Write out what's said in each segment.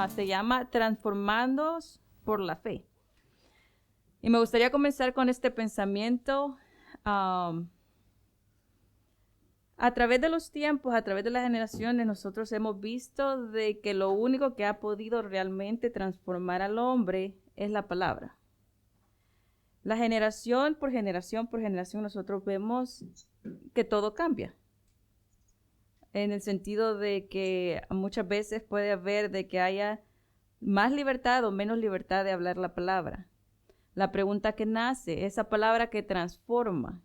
se llama Transformados por la Fe. Y me gustaría comenzar con este pensamiento. A través de los tiempos, a través de las generaciones, nosotros hemos visto de que lo único que ha podido realmente transformar al hombre es la palabra. La generación por generación por generación, nosotros vemos que todo cambia. En el sentido de que muchas veces puede haber de que haya más libertad o menos libertad de hablar la palabra. La pregunta que nace, esa palabra que transforma.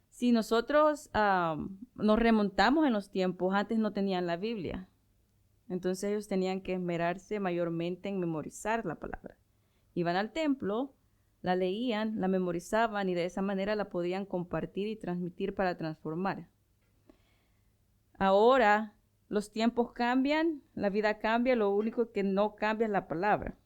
Si nosotros nos remontamos en los tiempos, antes no tenían la Biblia. Entonces ellos tenían que esmerarse mayormente en memorizar la palabra. Iban al templo, la leían, la memorizaban y de esa manera la podían compartir y transmitir para transformar. Ahora los tiempos cambian, la vida cambia, lo único que no cambia es la palabra.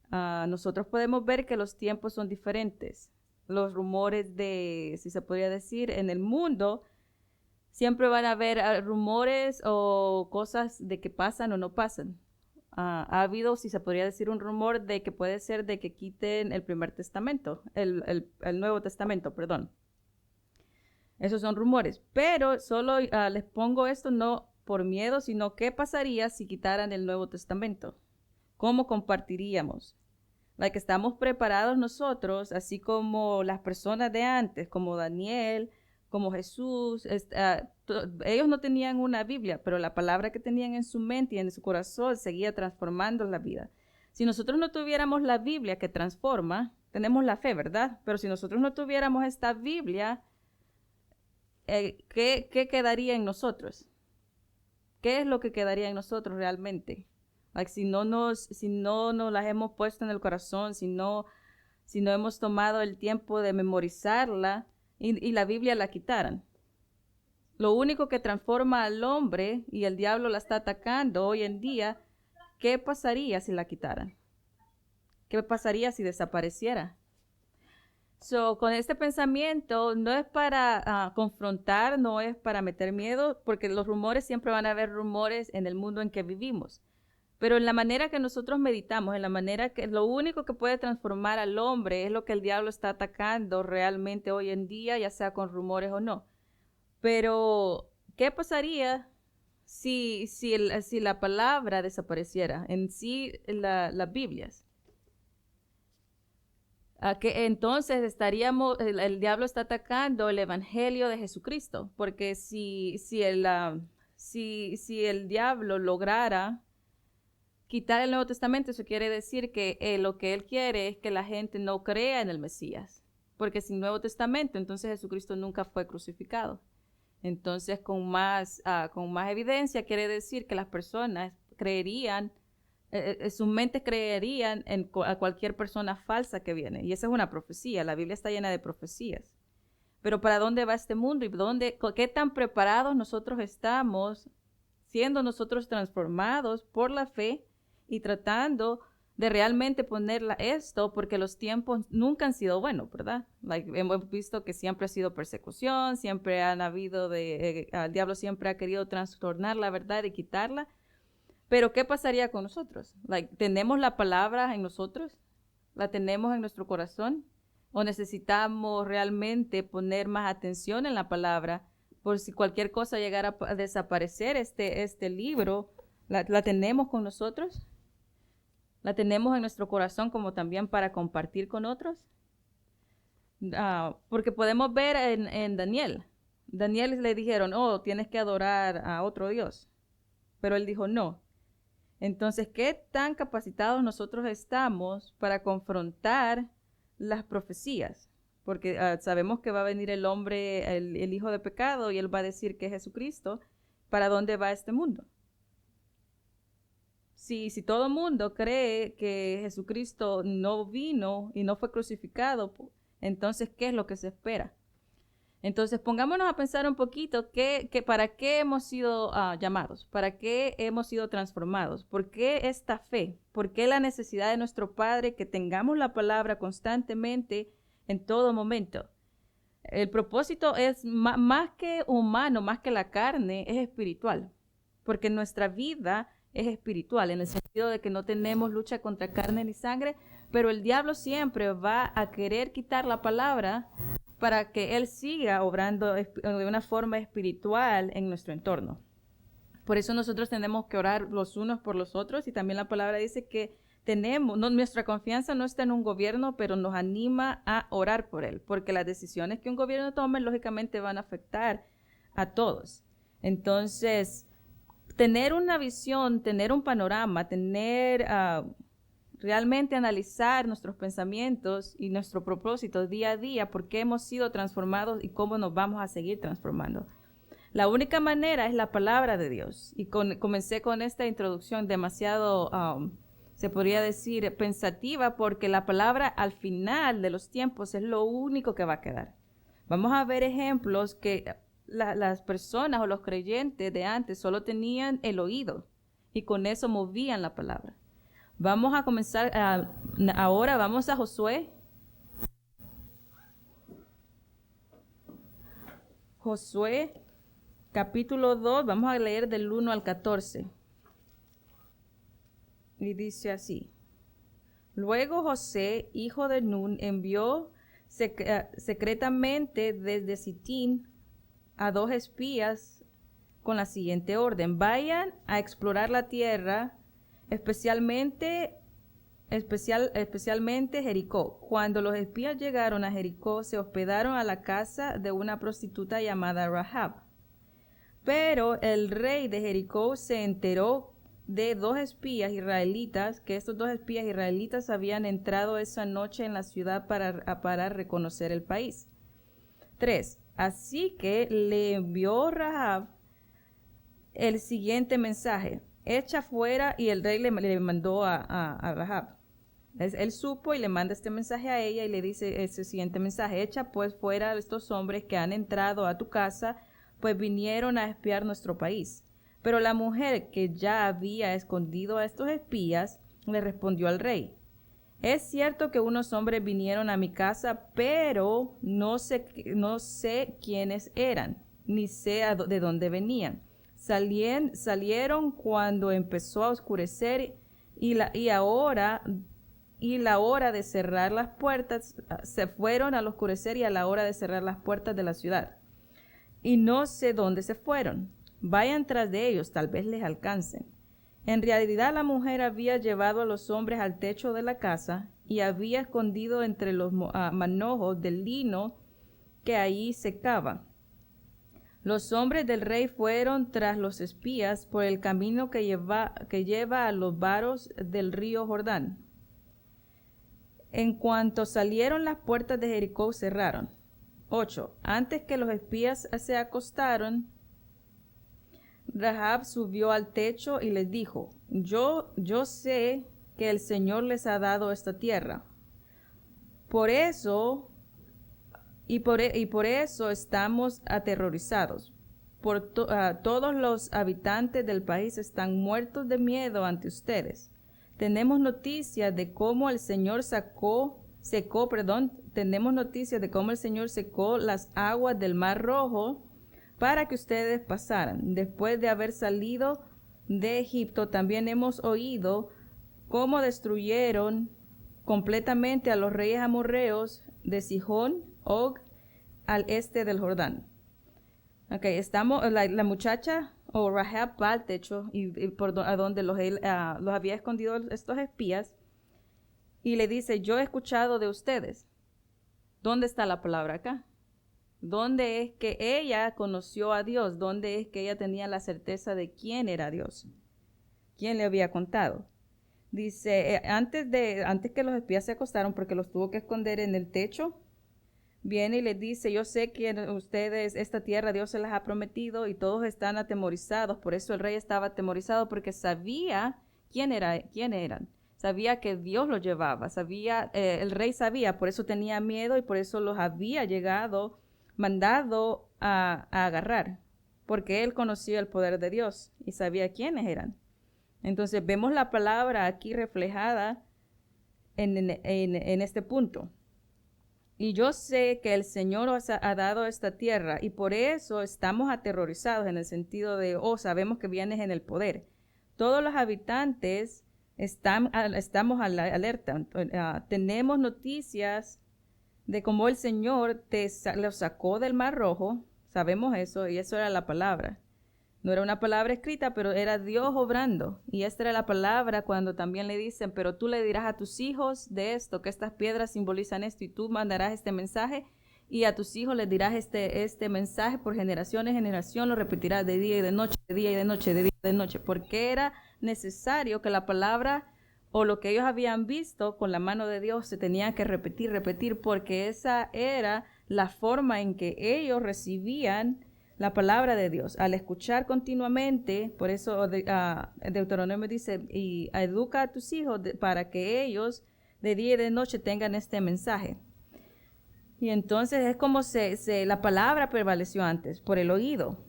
Nosotros podemos ver que los tiempos son diferentes. Los rumores de, si se podría decir, en el mundo, siempre van a haber rumores o cosas de que pasan o no pasan. Ha habido, si se podría decir, un rumor de que puede ser de que quiten el primer testamento, el Nuevo Testamento, perdón. Esos son rumores, pero solo les pongo esto no por miedo, sino qué pasaría si quitaran el Nuevo Testamento. ¿Cómo compartiríamos? Que estamos preparados nosotros, así como las personas de antes, como Daniel, como Jesús. Ellos no tenían una Biblia, pero la palabra que tenían en su mente y en su corazón seguía transformando la vida. Si nosotros no tuviéramos la Biblia que transforma, tenemos la fe, ¿verdad? Pero si nosotros no tuviéramos esta Biblia, ¿qué quedaría en nosotros? ¿Qué es lo que quedaría en nosotros realmente? Si no nos las hemos puesto en el corazón, si no hemos tomado el tiempo de memorizarla y la Biblia la quitaran. Lo único que transforma al hombre y el diablo la está atacando hoy en día, ¿qué pasaría si la quitaran? ¿Qué pasaría si desapareciera? Con este pensamiento no es para confrontar, no es para meter miedo, porque los rumores siempre van a haber rumores en el mundo en que vivimos. Pero en la manera que nosotros meditamos, en la manera que lo único que puede transformar al hombre es lo que el diablo está atacando realmente hoy en día, ya sea con rumores o no. Pero, ¿qué pasaría si la palabra desapareciera? En sí, las Biblias. Que entonces el diablo está atacando el evangelio de Jesucristo, porque si el diablo lograra quitar el Nuevo Testamento, eso quiere decir que lo que él quiere es que la gente no crea en el Mesías, porque sin Nuevo Testamento, entonces Jesucristo nunca fue crucificado. Entonces, con más evidencia, quiere decir que las personas creerían, sus mentes creerían a cualquier persona falsa que viene. Y esa es una profecía. La Biblia está llena de profecías. Pero ¿para dónde va este mundo? ¿Y qué tan preparados nosotros estamos, siendo nosotros transformados por la fe y tratando de realmente ponerla esto? Porque los tiempos nunca han sido buenos, ¿verdad? Hemos visto que siempre ha sido persecución, siempre han habido el diablo siempre ha querido trastornar la verdad y quitarla. Pero ¿qué pasaría con nosotros? ¿Tenemos la palabra en nosotros? ¿La tenemos en nuestro corazón? ¿O necesitamos realmente poner más atención en la palabra? Por si cualquier cosa llegara a desaparecer, este libro, ¿la tenemos con nosotros? ¿La tenemos en nuestro corazón como también para compartir con otros? Porque podemos ver en Daniel. Daniel le dijeron, oh, tienes que adorar a otro Dios. Pero él dijo, no. Entonces, ¿qué tan capacitados nosotros estamos para confrontar las profecías? Porque sabemos que va a venir el hombre, el hijo de pecado, y él va a decir que es Jesucristo. ¿Para dónde va este mundo? Si todo el mundo cree que Jesucristo no vino y no fue crucificado, entonces, ¿qué es lo que se espera? Entonces, pongámonos a pensar un poquito para qué hemos sido llamados, para qué hemos sido transformados, por qué esta fe, por qué la necesidad de nuestro Padre que tengamos la palabra constantemente en todo momento. El propósito es más que humano, más que la carne, es espiritual, porque nuestra vida es espiritual, en el sentido de que no tenemos lucha contra carne ni sangre, pero el diablo siempre va a querer quitar la palabra para que él siga obrando de una forma espiritual en nuestro entorno. Por eso nosotros tenemos que orar los unos por los otros, y también la palabra dice que nuestra confianza no está en un gobierno, pero nos anima a orar por él, porque las decisiones que un gobierno tome lógicamente van a afectar a todos. Entonces, tener una visión, tener un panorama, realmente analizar nuestros pensamientos y nuestro propósito día a día, por qué hemos sido transformados y cómo nos vamos a seguir transformando. La única manera es la palabra de Dios. Y comencé con esta introducción demasiado, se podría decir, pensativa, porque la palabra al final de los tiempos es lo único que va a quedar. Vamos a ver ejemplos que las personas o los creyentes de antes solo tenían el oído y con eso movían la palabra. Vamos a comenzar, ahora vamos a Josué. Josué, capítulo 2, vamos a leer del 1 al 14. Y dice así: Luego José, hijo de Nun, envió secretamente desde Sitín a 2 espías con la siguiente orden: vayan a explorar la tierra, especialmente Jericó. Cuando los espías llegaron a Jericó, se hospedaron a la casa de una prostituta llamada Rahab. Pero el rey de Jericó se enteró de 2 espías israelitas, que estos 2 espías israelitas habían entrado esa noche en la ciudad para reconocer el país. 3. Así que le envió Rahab el siguiente mensaje: echa fuera, y el rey le mandó a Rahab. Él supo y le manda este mensaje a ella y le dice ese siguiente mensaje: echa pues fuera a estos hombres que han entrado a tu casa, pues vinieron a espiar nuestro país. Pero la mujer que ya había escondido a estos espías le respondió al rey: es cierto que unos hombres vinieron a mi casa, pero no sé quiénes eran, ni sé de dónde venían. Salieron cuando empezó a oscurecer y la hora de cerrar las puertas, se fueron al oscurecer y a la hora de cerrar las puertas de la ciudad. Y no sé dónde se fueron. Vayan tras de ellos, tal vez les alcancen. En realidad la mujer había llevado a los hombres al techo de la casa y había escondido entre los manojos del lino que allí secaba. Los hombres del rey fueron tras los espías por el camino que lleva a los varos del río Jordán. En cuanto salieron, las puertas de Jericó cerraron. 8. Antes que los espías se acostaron, Rahab subió al techo y les dijo: yo sé que el Señor les ha dado esta tierra. Por eso estamos aterrorizados. Todos los habitantes del país están muertos de miedo ante ustedes. Tenemos noticias de cómo el Señor secó las aguas del Mar Rojo para que ustedes pasaran. Después de haber salido de Egipto, también hemos oído cómo destruyeron completamente a los reyes amorreos de Sihón, Og, al este del Jordán. La muchacha o Rahab va al techo a donde los había escondido estos espías y le dice: yo he escuchado de ustedes. ¿Dónde está la palabra acá? ¿Dónde es que ella conoció a Dios? ¿Dónde es que ella tenía la certeza de quién era Dios? ¿Quién le había contado? Dice, antes que los espías se acostaron, porque los tuvo que esconder en el techo, viene y les dice: yo sé que ustedes, esta tierra Dios se las ha prometido, y todos están atemorizados. Por eso el rey estaba atemorizado, porque sabía quién eran. Sabía que Dios los llevaba, el rey sabía, por eso tenía miedo y por eso los había mandado a agarrar, porque él conocía el poder de Dios y sabía quiénes eran. Entonces vemos la palabra aquí reflejada en este punto. Y yo sé que el Señor os ha dado esta tierra, y por eso estamos aterrorizados, en el sentido de, sabemos que vienes en el poder. todos los habitantes estamos alerta. Tenemos noticias de cómo el Señor los sacó del Mar Rojo. Sabemos eso, y eso era la palabra. No era una palabra escrita, pero era Dios obrando. Y esta era la palabra cuando también le dicen, pero tú le dirás a tus hijos de esto, que estas piedras simbolizan esto, y tú mandarás este mensaje, y a tus hijos les dirás este mensaje por generación en generación, lo repetirás de día y de noche, de día y de noche, de día y de noche, porque era necesario que la palabra o lo que ellos habían visto con la mano de Dios se tenía que repetir, porque esa era la forma en que ellos recibían la palabra de Dios. Al escuchar continuamente, por eso Deuteronomio dice, y educa a tus hijos para que ellos de día y de noche tengan este mensaje. Y entonces es como la palabra prevaleció antes, por el oído.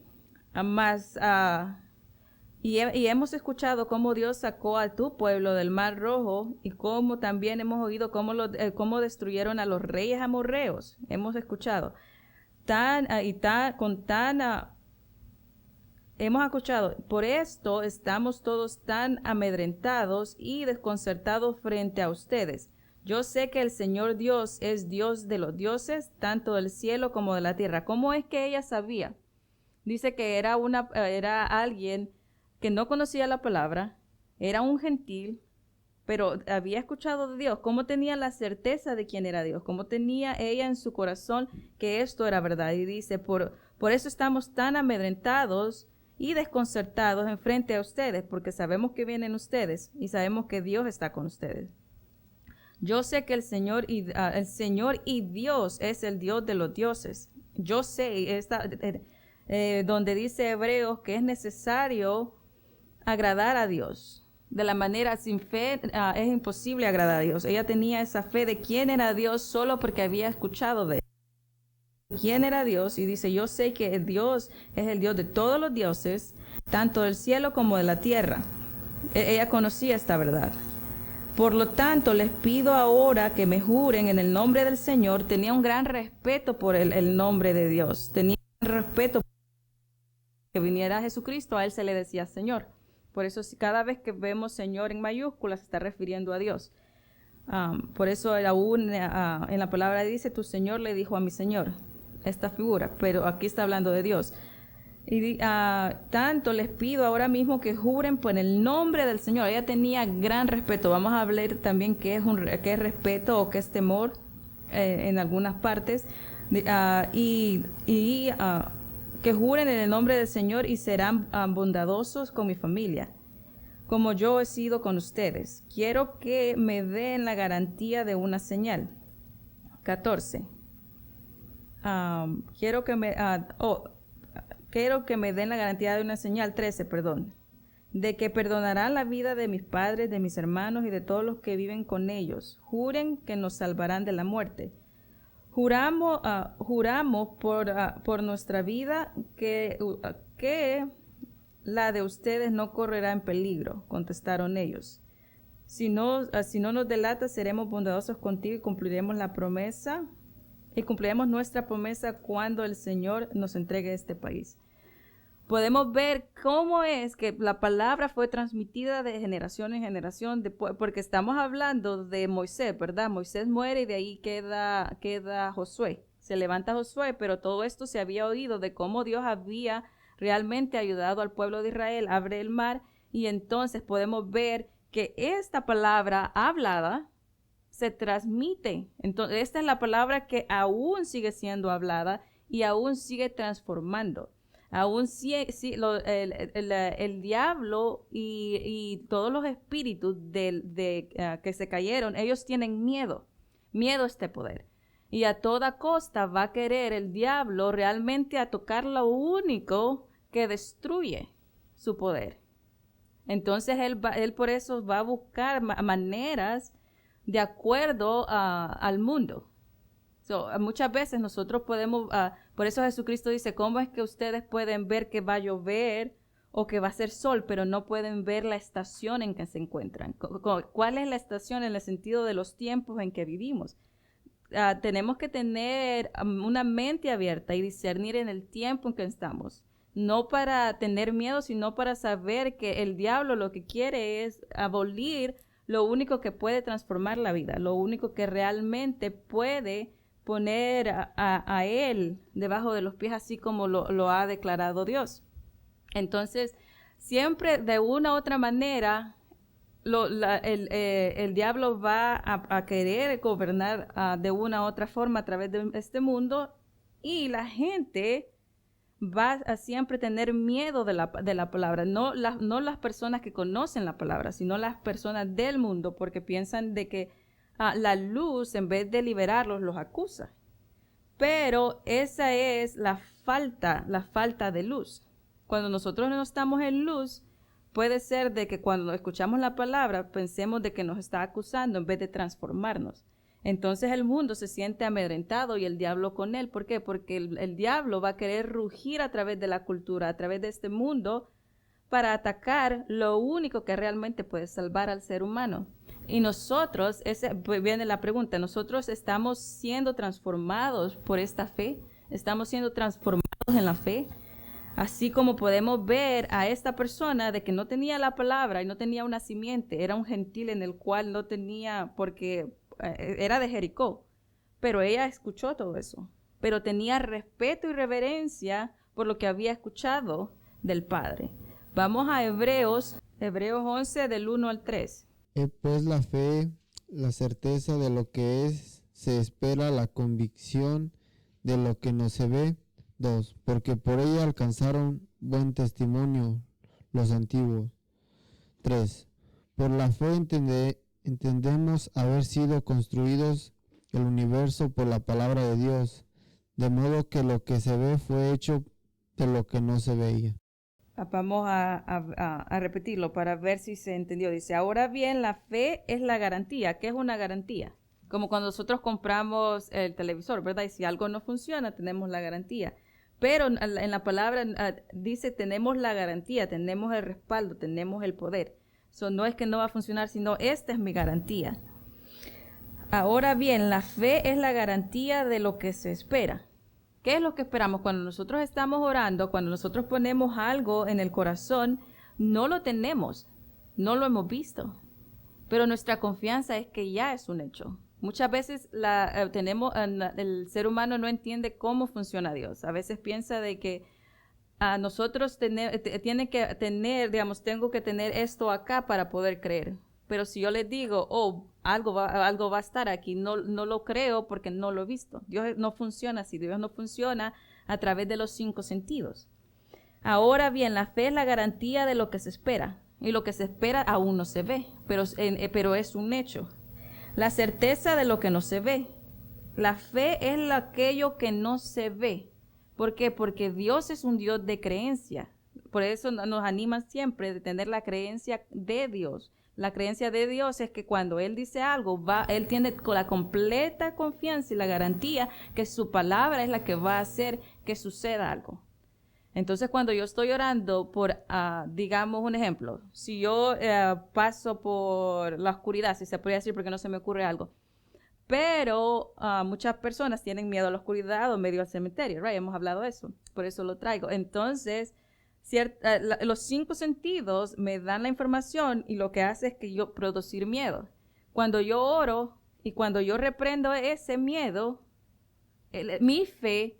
Y hemos escuchado cómo Dios sacó a tu pueblo del Mar Rojo, y cómo también hemos oído cómo destruyeron a los reyes amorreos. Hemos escuchado. Hemos escuchado. Por esto estamos todos tan amedrentados y desconcertados frente a ustedes. Yo sé que el Señor Dios es Dios de los dioses, tanto del cielo como de la tierra. ¿Cómo es que ella sabía? Dice que era alguien que no conocía la palabra, era un gentil, pero había escuchado de Dios. ¿Cómo tenía la certeza de quién era Dios? ¿Cómo tenía ella en su corazón que esto era verdad? Y dice, por eso estamos tan amedrentados y desconcertados en frente a ustedes, porque sabemos que vienen ustedes y sabemos que Dios está con ustedes. Yo sé que el Señor y Dios es el Dios de los dioses. Yo sé, donde dice Hebreos que es necesario agradar a Dios. De la manera sin fe es imposible agradar a Dios. Ella tenía esa fe de quién era Dios solo porque había escuchado de él. ¿Quién era Dios? Y dice, yo sé que Dios es el Dios de todos los dioses, tanto del cielo como de la tierra. Ella conocía esta verdad. Por lo tanto, les pido ahora que me juren en el nombre del Señor. Tenía un gran respeto por el nombre de Dios. Tenía un respeto que viniera Jesucristo, a él se le decía Señor. Por eso cada vez que vemos Señor en mayúsculas se está refiriendo a Dios. Por eso aún en la palabra dice, tu Señor le dijo a mi Señor, esta figura, pero aquí está hablando de Dios. Y tanto les pido ahora mismo que juren por el nombre del Señor. Ella tenía gran respeto. Vamos a hablar también qué es respeto o qué es temor en algunas partes. Que juren en el nombre del Señor y serán bondadosos con mi familia, como yo he sido con ustedes. Quiero que me den la garantía de una señal. 14. Quiero que me den la garantía de una señal. 13, perdón. De que perdonarán la vida de mis padres, de mis hermanos y de todos los que viven con ellos. Juren que nos salvarán de la muerte. Juramos por nuestra vida que la de ustedes no correrá en peligro, contestaron ellos. Si no nos delatas, seremos bondadosos contigo y cumpliremos nuestra promesa cuando el Señor nos entregue este país. Podemos ver cómo es que la palabra fue transmitida de generación en generación, porque estamos hablando de Moisés, ¿verdad? Moisés muere y de ahí queda Josué. Se levanta Josué, pero todo esto se había oído de cómo Dios había realmente ayudado al pueblo de Israel, abre el mar, y entonces podemos ver que esta palabra hablada se transmite. Entonces, esta es la palabra que aún sigue siendo hablada y aún sigue transformando. Aún el diablo y todos los espíritus que se cayeron, ellos tienen miedo a este poder. Y a toda costa va a querer el diablo realmente a tocar lo único que destruye su poder. Entonces él por eso va a buscar maneras de acuerdo al mundo. Muchas veces nosotros podemos, por eso Jesucristo dice, ¿cómo es que ustedes pueden ver que va a llover o que va a ser sol, pero no pueden ver la estación en que se encuentran? ¿Cuál es la estación en el sentido de los tiempos en que vivimos? Tenemos que tener una mente abierta y discernir en el tiempo en que estamos. no para tener miedo, sino para saber que el diablo lo que quiere es abolir lo único que puede transformar la vida, lo único que realmente puede poner a él debajo de los pies, así como lo ha declarado Dios. Entonces, siempre de una u otra manera, el diablo va a querer gobernar de una u otra forma a través de este mundo, y la gente va a siempre tener miedo de la palabra, no las personas que conocen la palabra, sino las personas del mundo, porque piensan de que la luz, en vez de liberarlos, los acusa. Pero esa es la falta de luz. Cuando nosotros no estamos en luz, puede ser de que cuando escuchamos la palabra pensemos de que nos está acusando en vez de transformarnos. Entonces el mundo se siente amedrentado y el diablo con él. ¿Por qué? Porque el diablo va a querer rugir a través de la cultura, a través de este mundo, para atacar lo único que realmente puede salvar al ser humano. Y nosotros, viene la pregunta, ¿nosotros estamos siendo transformados por esta fe? ¿Estamos siendo transformados en la fe? Así como podemos ver a esta persona de que no tenía la palabra y no tenía una simiente, era un gentil en el cual no tenía, porque era de Jericó, pero ella escuchó todo eso, pero tenía respeto y reverencia por lo que había escuchado del Padre. Vamos a Hebreos 11 del 1 al 3. Pues la fe, la certeza de lo que se espera, la convicción de lo que no se ve. 2. Porque por ella alcanzaron buen testimonio los antiguos. 3. Por la fe entendemos haber sido construidos el universo por la palabra de Dios, de modo que lo que se ve fue hecho de lo que no se veía. Vamos a repetirlo para ver si se entendió. Dice, ahora bien, la fe es la garantía. ¿Qué es una garantía? Como cuando nosotros compramos el televisor, ¿verdad? Y si algo no funciona, tenemos la garantía. Pero en la palabra dice, tenemos la garantía, tenemos el respaldo, tenemos el poder. Eso no es que no va a funcionar, sino esta es mi garantía. Ahora bien, la fe es la garantía de lo que se espera. ¿Qué es lo que esperamos? Cuando nosotros estamos orando, cuando nosotros ponemos algo en el corazón, no lo tenemos, no lo hemos visto, pero nuestra confianza es que ya es un hecho. Muchas veces el ser humano no entiende cómo funciona Dios. A veces piensa de que a nosotros tengo que tener esto acá para poder creer. Pero si yo les digo, algo va a estar aquí, no lo creo porque no lo he visto. Dios no funciona así. Dios no funciona a través de los 5 sentidos. Ahora bien, la fe es la garantía de lo que se espera. Y lo que se espera aún no se ve, pero es un hecho. La certeza de lo que no se ve. La fe es aquello que no se ve. ¿Por qué? Porque Dios es un Dios de creencia. Por eso nos anima siempre de tener la creencia de Dios. La creencia de Dios es que cuando Él dice algo, Él tiene la completa confianza y la garantía que su palabra es la que va a hacer que suceda algo. Entonces, cuando yo estoy orando por, digamos un ejemplo, si yo paso por la oscuridad, si se podría decir porque no se me ocurre algo, pero muchas personas tienen miedo a la oscuridad o medio al cementerio, right? Hemos hablado de eso, por eso lo traigo. Entonces, los 5 sentidos me dan la información y lo que hace es que yo producir miedo. Cuando yo oro y cuando yo reprendo ese miedo, mi fe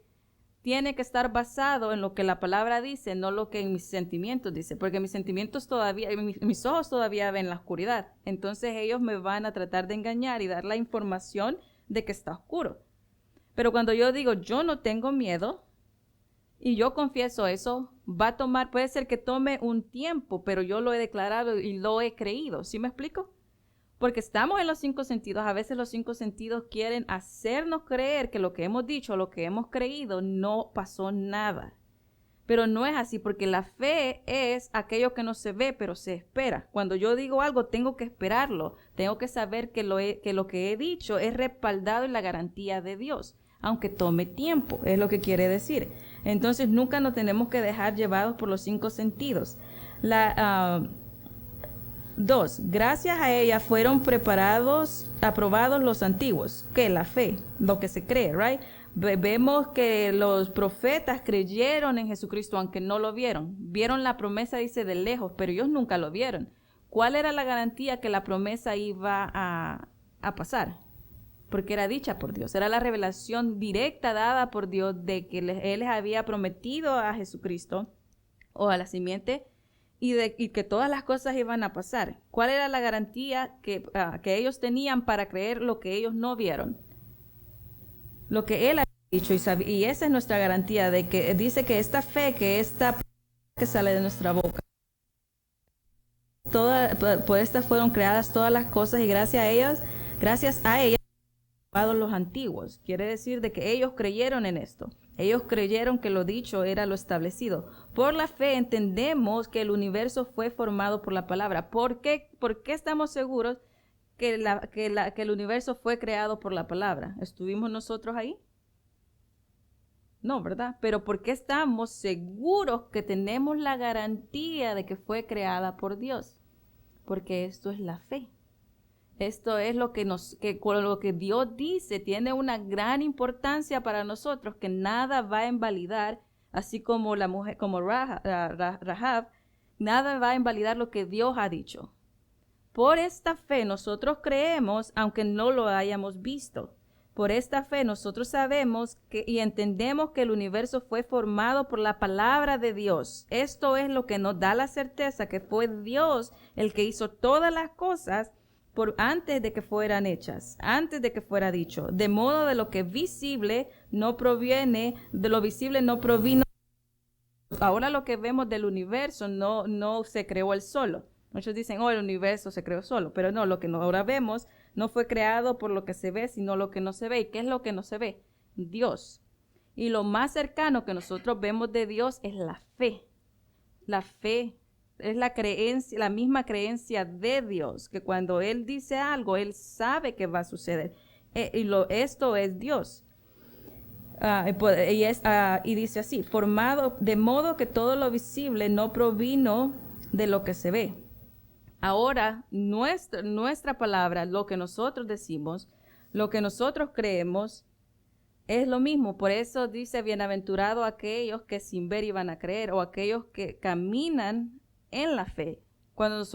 tiene que estar basado en lo que la palabra dice, no lo que en mis sentimientos dice, porque mis sentimientos todavía, mis ojos todavía ven la oscuridad. Entonces ellos me van a tratar de engañar y dar la información de que está oscuro. Pero cuando yo digo, yo no tengo miedo, y yo confieso eso, puede ser que tome un tiempo, pero yo lo he declarado y lo he creído. ¿Sí me explico? Porque estamos en los 5 sentidos. A veces los 5 sentidos quieren hacernos creer que lo que hemos dicho, lo que hemos creído, no pasó nada. Pero no es así, porque la fe es aquello que no se ve, pero se espera. Cuando yo digo algo, tengo que esperarlo. Tengo que saber que lo que he dicho es respaldado en la garantía de Dios, aunque tome tiempo, es lo que quiere decir. Entonces, nunca nos tenemos que dejar llevados por los 5 sentidos. 2. Gracias a ella fueron aprobados los antiguos. ¿Qué? La fe, lo que se cree, right? Vemos que los profetas creyeron en Jesucristo aunque no lo vieron. Vieron la promesa, dice, de lejos, pero ellos nunca lo vieron. ¿Cuál era la garantía que la promesa iba a pasar? Porque era dicha por Dios. Era la revelación directa dada por Dios de que Él les había prometido a Jesucristo o a la simiente y que todas las cosas iban a pasar. ¿Cuál era la garantía que ellos tenían para creer lo que ellos no vieron? Lo que Él ha dicho y esa es nuestra garantía de que dice que esta fe, que sale de nuestra boca, por estas fueron creadas todas las cosas y gracias a ellas los antiguos. Quiere decir de que ellos creyeron en esto. Ellos creyeron que lo dicho era lo establecido. Por la fe entendemos que el universo fue formado por la palabra. ¿Por qué estamos seguros que el universo fue creado por la palabra? ¿Estuvimos nosotros ahí? No, ¿verdad? Pero ¿por qué estamos seguros que tenemos la garantía de que fue creada por Dios? Porque esto es la fe. Esto es lo que Dios dice, tiene una gran importancia para nosotros, que nada va a invalidar, así como la mujer, como Rahab, nada va a invalidar lo que Dios ha dicho. Por esta fe nosotros creemos, aunque no lo hayamos visto. Por esta fe nosotros sabemos y entendemos que el universo fue formado por la palabra de Dios. Esto es lo que nos da la certeza que fue Dios el que hizo todas las cosas antes de que fueran hechas, antes de que fuera dicho, de modo de lo que visible no proviene, de lo visible no provino. Ahora lo que vemos del universo no se creó él solo. Muchos dicen, el universo se creó solo, pero no, lo que ahora vemos no fue creado por lo que se ve, sino lo que no se ve. ¿Y qué es lo que no se ve? Dios. Y lo más cercano que nosotros vemos de Dios es la fe. La fe es la creencia, la misma creencia de Dios, que cuando Él dice algo, Él sabe que va a suceder. Esto es Dios. Y dice así, formado de modo que todo lo visible no provino de lo que se ve. Ahora, nuestra palabra, lo que nosotros decimos, lo que nosotros creemos, es lo mismo. Por eso dice, bienaventurado aquellos que sin ver iban a creer, o aquellos que caminan en la fe. Muchas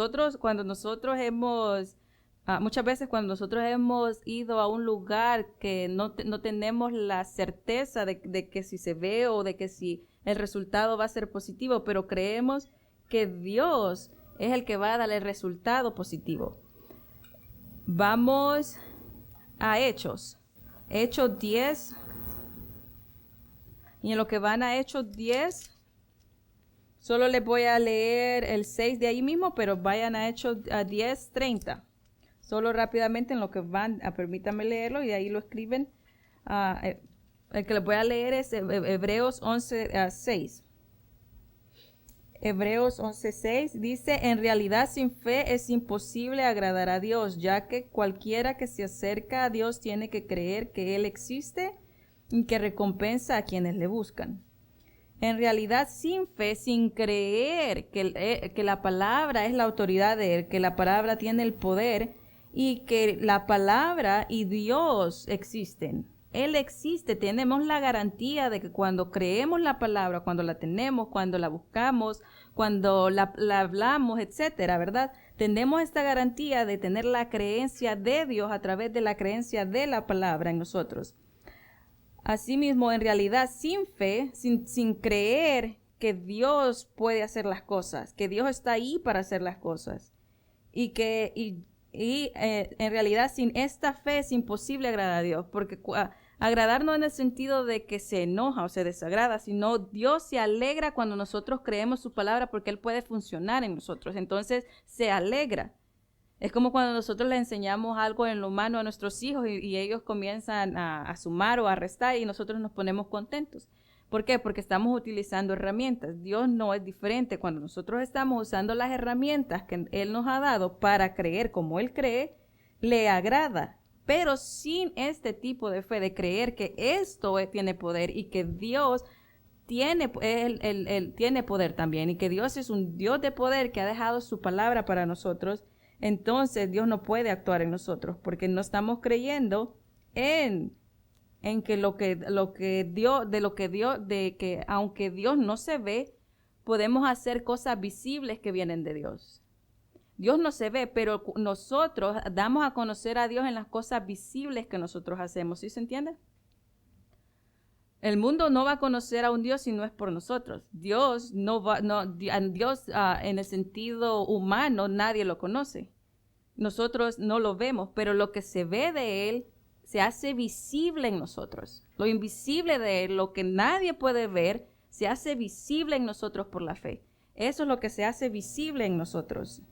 veces cuando nosotros hemos ido a un lugar que no tenemos la certeza de que si se ve o de que si el resultado va a ser positivo, pero creemos que Dios es el que va a dar el resultado positivo. Vamos a Hechos 10. Y en lo que van a Hechos 10, solo les voy a leer el 6 de ahí mismo, pero vayan a Hechos 10:30. Solo rápidamente en lo que van, permítanme leerlo y de ahí lo escriben. El que les voy a leer es Hebreos 11:6. Hebreos 11:6 dice, en realidad sin fe es imposible agradar a Dios, ya que cualquiera que se acerca a Dios tiene que creer que Él existe y que recompensa a quienes le buscan. En realidad sin fe, sin creer que la palabra es la autoridad de Él, que la palabra tiene el poder y que la palabra y Dios existen. Él existe, tenemos la garantía de que cuando creemos la palabra, cuando la tenemos, cuando la buscamos, cuando la hablamos, etcétera, ¿verdad? Tenemos esta garantía de tener la creencia de Dios a través de la creencia de la palabra en nosotros. Asimismo, en realidad, sin fe, sin creer que Dios puede hacer las cosas, que Dios está ahí para hacer las cosas, y en realidad sin esta fe es imposible agradar a Dios, porque agradar no en el sentido de que se enoja o se desagrada, sino Dios se alegra cuando nosotros creemos su palabra porque Él puede funcionar en nosotros, entonces se alegra. Es como cuando nosotros le enseñamos algo en lo humano a nuestros hijos y ellos comienzan a sumar o a restar y nosotros nos ponemos contentos. ¿Por qué? Porque estamos utilizando herramientas. Dios no es diferente. Cuando nosotros estamos usando las herramientas que Él nos ha dado para creer como Él cree, le agrada. Pero sin este tipo de fe, de creer que esto tiene poder y que Dios Él tiene poder también, y que Dios es un Dios de poder que ha dejado su palabra para nosotros. Entonces Dios no puede actuar en nosotros porque no estamos creyendo en que aunque Dios no se ve, podemos hacer cosas visibles que vienen de Dios. Dios no se ve, pero nosotros damos a conocer a Dios en las cosas visibles que nosotros hacemos. ¿Sí se entiende? El mundo no va a conocer a un Dios si no es por nosotros. Dios en el sentido humano nadie lo conoce. Nosotros no lo vemos, pero lo que se ve de Él se hace visible en nosotros. Lo invisible de Él, lo que nadie puede ver, se hace visible en nosotros por la fe. Eso es lo que se hace visible en nosotros.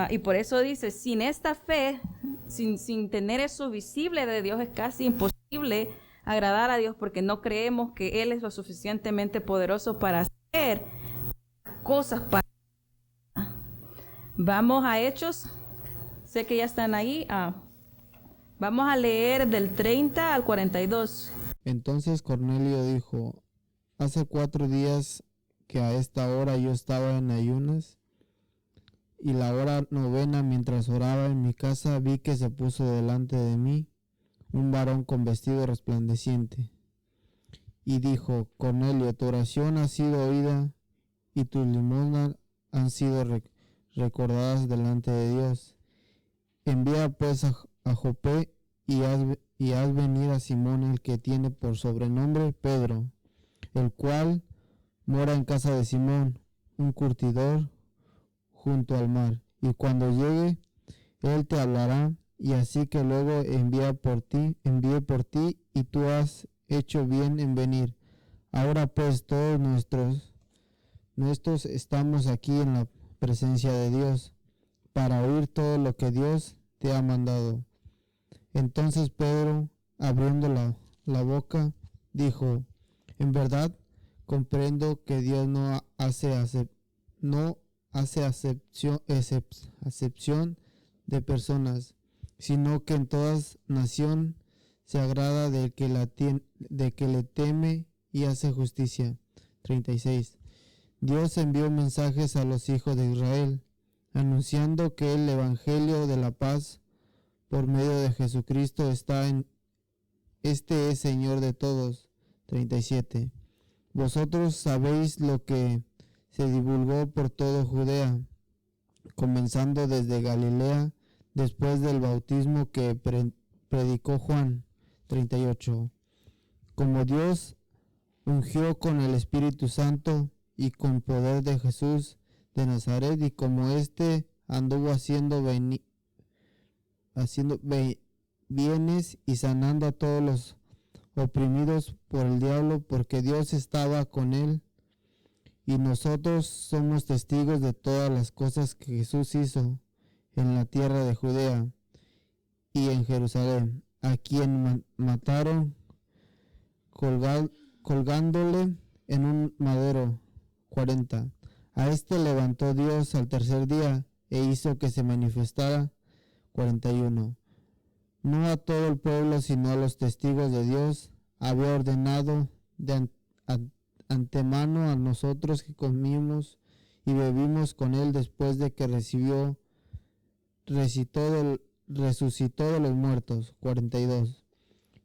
Y por eso dice, sin esta fe, sin tener eso visible de Dios, es casi imposible agradar a Dios porque no creemos que Él es lo suficientemente poderoso para hacer cosas para. Vamos a Hechos. Sé que ya están ahí. Vamos a leer del 30 al 42. Entonces Cornelio dijo: hace 4 días que a esta hora yo estaba en ayunas, y la hora 9, mientras oraba en mi casa, vi que se puso delante de mí un varón con vestido resplandeciente, y dijo: Cornelio, tu oración ha sido oída, y tus limosnas han sido recordadas delante de Dios. Envía pues a Jope y haz venir a Simón, el que tiene por sobrenombre Pedro, el cual mora en casa de Simón, un curtidor junto al mar, y cuando llegue, él te hablará. Y así que luego envié por ti, y tú has hecho bien en venir. Ahora pues todos nuestros estamos aquí en la presencia de Dios, para oír todo lo que Dios te ha mandado. Entonces Pedro, abriendo la boca, dijo: en verdad comprendo que Dios no hace acepción de personas, sino que en toda nación se agrada del que le teme y hace justicia. 36. Dios envió mensajes a los hijos de Israel, anunciando que el evangelio de la paz por medio de Jesucristo es Señor de todos. 37. Vosotros sabéis lo que se divulgó por toda Judea, comenzando desde Galilea, después del bautismo que predicó Juan. 38. Como Dios ungió con el Espíritu Santo y con poder de Jesús de Nazaret, y como éste anduvo haciendo bienes y sanando a todos los oprimidos por el diablo, porque Dios estaba con él. Y nosotros somos testigos de todas las cosas que Jesús hizo en la tierra de Judea y en Jerusalén, a quien mataron colgándole en un madero. 40. A este levantó Dios al tercer día e hizo que se manifestara. 41. No a todo el pueblo, sino a los testigos de Dios, había ordenado de antemano a nosotros que comimos y bebimos con él después de que resucitó de los muertos. 42.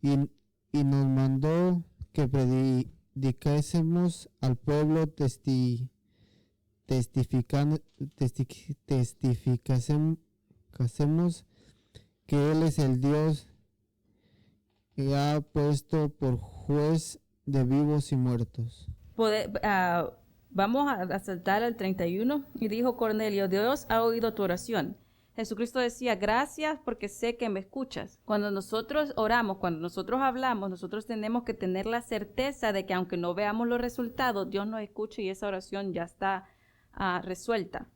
Y nos mandó que predicásemos al pueblo, testificásemos que Él es el Dios que ha puesto por juez de vivos y muertos. Vamos a saltar al 31. Y dijo Cornelio: Dios ha oído tu oración. Jesucristo decía: gracias porque sé que me escuchas. Cuando nosotros oramos, cuando nosotros hablamos, nosotros tenemos que tener la certeza de que aunque no veamos los resultados, Dios nos escucha y esa oración ya está resuelta.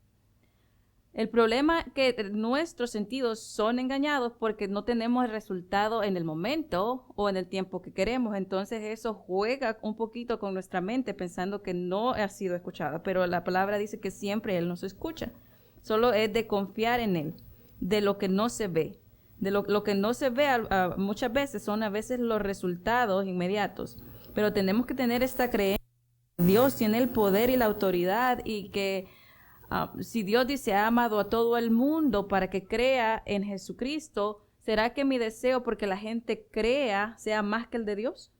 El problema es que nuestros sentidos son engañados porque no tenemos el resultado en el momento o en el tiempo que queremos. Entonces eso juega un poquito con nuestra mente pensando que no ha sido escuchado. Pero la palabra dice que siempre Él nos escucha. Solo es de confiar en Él, de lo que no se ve. De lo que no se ve muchas veces son a veces los resultados inmediatos. Pero tenemos que tener esta creencia. Dios tiene el poder y la autoridad y que si Dios dice ha amado a todo el mundo para que crea en Jesucristo, ¿será que mi deseo porque la gente crea sea más que el de Dios?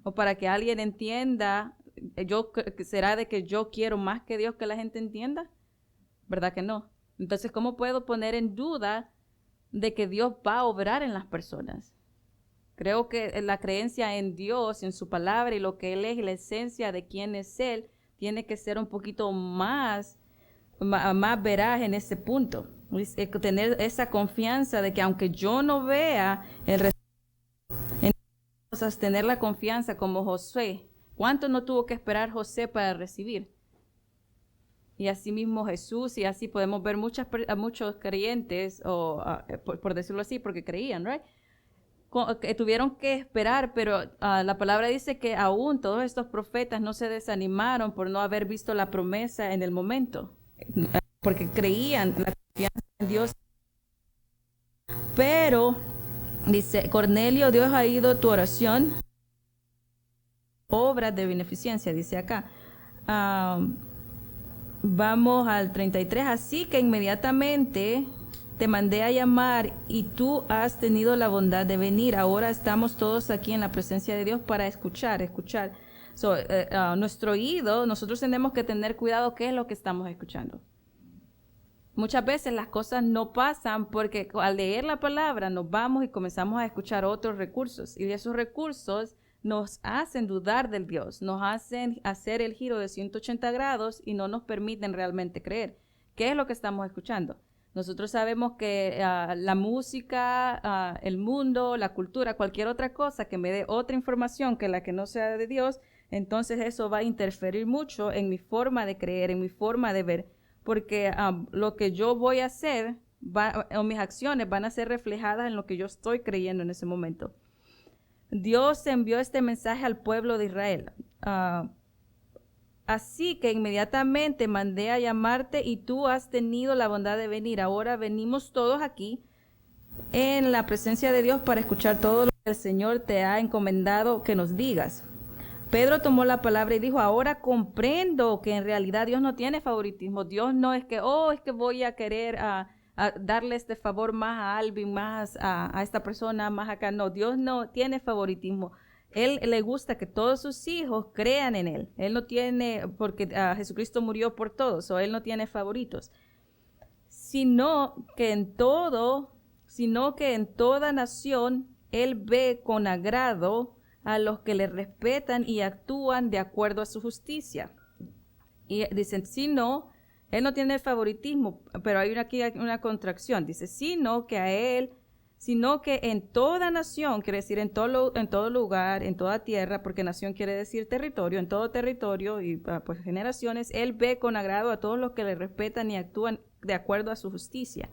¿O para que alguien entienda, será de que yo quiero más que Dios que la gente entienda? ¿Verdad que no? Entonces, ¿cómo puedo poner en duda de que Dios va a obrar en las personas? Creo que la creencia en Dios, en su palabra y lo que Él es y la esencia de quién es Él, tiene que ser un poquito más veraz en ese punto. Tener esa confianza de que aunque yo no vea el resultado en cosas, tener la confianza como Josué. ¿Cuánto no tuvo que esperar José para recibir? Y así mismo Jesús, y así podemos ver a muchos creyentes, por decirlo así, porque creían, ¿right? Que tuvieron que esperar, pero la palabra dice que aún todos estos profetas no se desanimaron por no haber visto la promesa en el momento, porque creían la confianza en Dios. Pero, dice Cornelio, Dios ha oído tu oración, obras de beneficencia, dice acá. Vamos al 33, así que inmediatamente te mandé a llamar y tú has tenido la bondad de venir. Ahora estamos todos aquí en la presencia de Dios para escuchar. Nuestro oído, nosotros tenemos que tener cuidado qué es lo que estamos escuchando. Muchas veces las cosas no pasan porque al leer la palabra nos vamos y comenzamos a escuchar otros recursos. Y esos recursos nos hacen dudar del Dios, nos hacen hacer el giro de 180 grados y no nos permiten realmente creer. ¿Qué es lo que estamos escuchando? Nosotros sabemos que la música, el mundo, la cultura, cualquier otra cosa que me dé otra información que la que no sea de Dios, entonces eso va a interferir mucho en mi forma de creer, en mi forma de ver, porque lo que yo voy a hacer o mis acciones van a ser reflejadas en lo que yo estoy creyendo en ese momento. Dios envió este mensaje al pueblo de Israel. Así que inmediatamente mandé a llamarte y tú has tenido la bondad de venir. Ahora venimos todos aquí en la presencia de Dios para escuchar todo lo que el Señor te ha encomendado que nos digas. Pedro tomó la palabra y dijo, ahora comprendo que en realidad Dios no tiene favoritismo. Dios no es que, es que voy a querer a darle este favor más a Alvin, más a esta persona, más acá. No, Dios no tiene favoritismo. Él le gusta que todos sus hijos crean en Él. Él no tiene, porque Jesucristo murió por todos, o Él no tiene favoritos. Sino que en toda nación Él ve con agrado a los que le respetan y actúan de acuerdo a su justicia. Y dicen, Él no tiene favoritismo, pero hay aquí una contracción. Dice, sino que en toda nación, quiere decir en todo lugar, en toda tierra, porque nación quiere decir territorio, en todo territorio y pues generaciones, Él ve con agrado a todos los que le respetan y actúan de acuerdo a su justicia.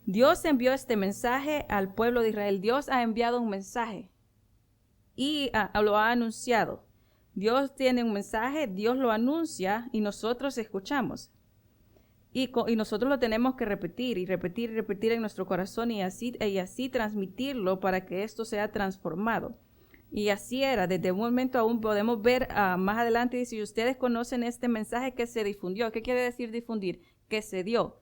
Dios envió este mensaje al pueblo de Israel. Dios ha enviado un mensaje y lo ha anunciado. Dios tiene un mensaje, Dios lo anuncia y nosotros escuchamos. Y nosotros lo tenemos que repetir y repetir y repetir en nuestro corazón y así transmitirlo para que esto sea transformado. Y así era, desde un momento aún podemos ver más adelante, dice, si ustedes conocen este mensaje que se difundió. ¿Qué quiere decir difundir? Que se dio.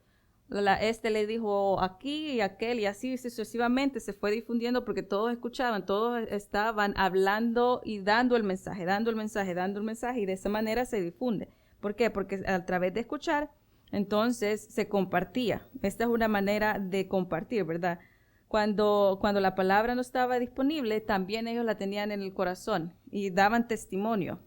Este le dijo aquí y aquel y así sucesivamente se fue difundiendo porque todos escuchaban, todos estaban hablando y dando el mensaje y de esa manera se difunde. ¿Por qué? Porque a través de escuchar entonces se compartía. Esta es una manera de compartir, ¿verdad? Cuando la palabra no estaba disponible, también ellos la tenían en el corazón y daban testimonio.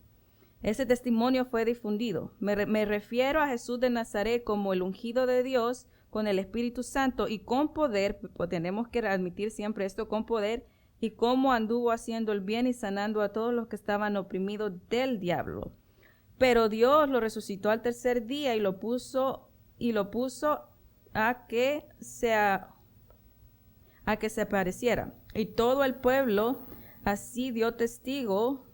Ese testimonio fue difundido. Me refiero a Jesús de Nazaret como el ungido de Dios con el Espíritu Santo y con poder, pues tenemos que admitir siempre esto, con poder, y cómo anduvo haciendo el bien y sanando a todos los que estaban oprimidos del diablo. Pero Dios lo resucitó al tercer día y lo puso a que se apareciera. Y todo el pueblo así dio testigo.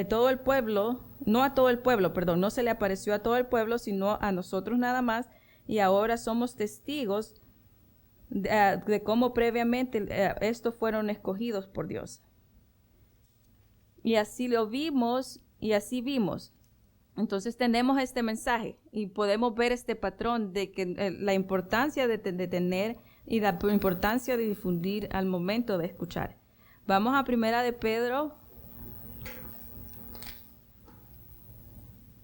Todo el pueblo, no se le apareció a todo el pueblo, sino a nosotros nada más, y ahora somos testigos de cómo previamente estos fueron escogidos por Dios. y así lo vimos y así vimos. Entonces tenemos este mensaje y podemos ver este patrón de que la importancia de tener y la importancia de difundir al momento de escuchar. Vamos a Primera de Pedro.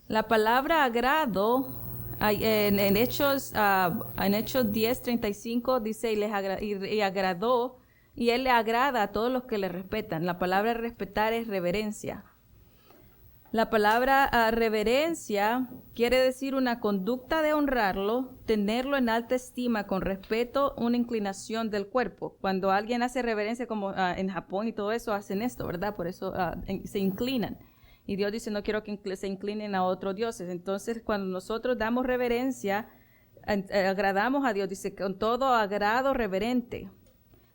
La palabra agrado en Hechos 10:35 dice y agradó, y él le agrada a todos los que le respetan. La palabra respetar es reverencia. La palabra reverencia quiere decir una conducta de honrarlo, tenerlo en alta estima, con respeto, una inclinación del cuerpo. Cuando alguien hace reverencia, como en Japón y todo eso, hacen esto, ¿verdad? Por eso se inclinan. Y Dios dice, no quiero que se inclinen a otros dioses. Entonces, cuando nosotros damos reverencia, agradamos a Dios, dice, con todo agrado reverente.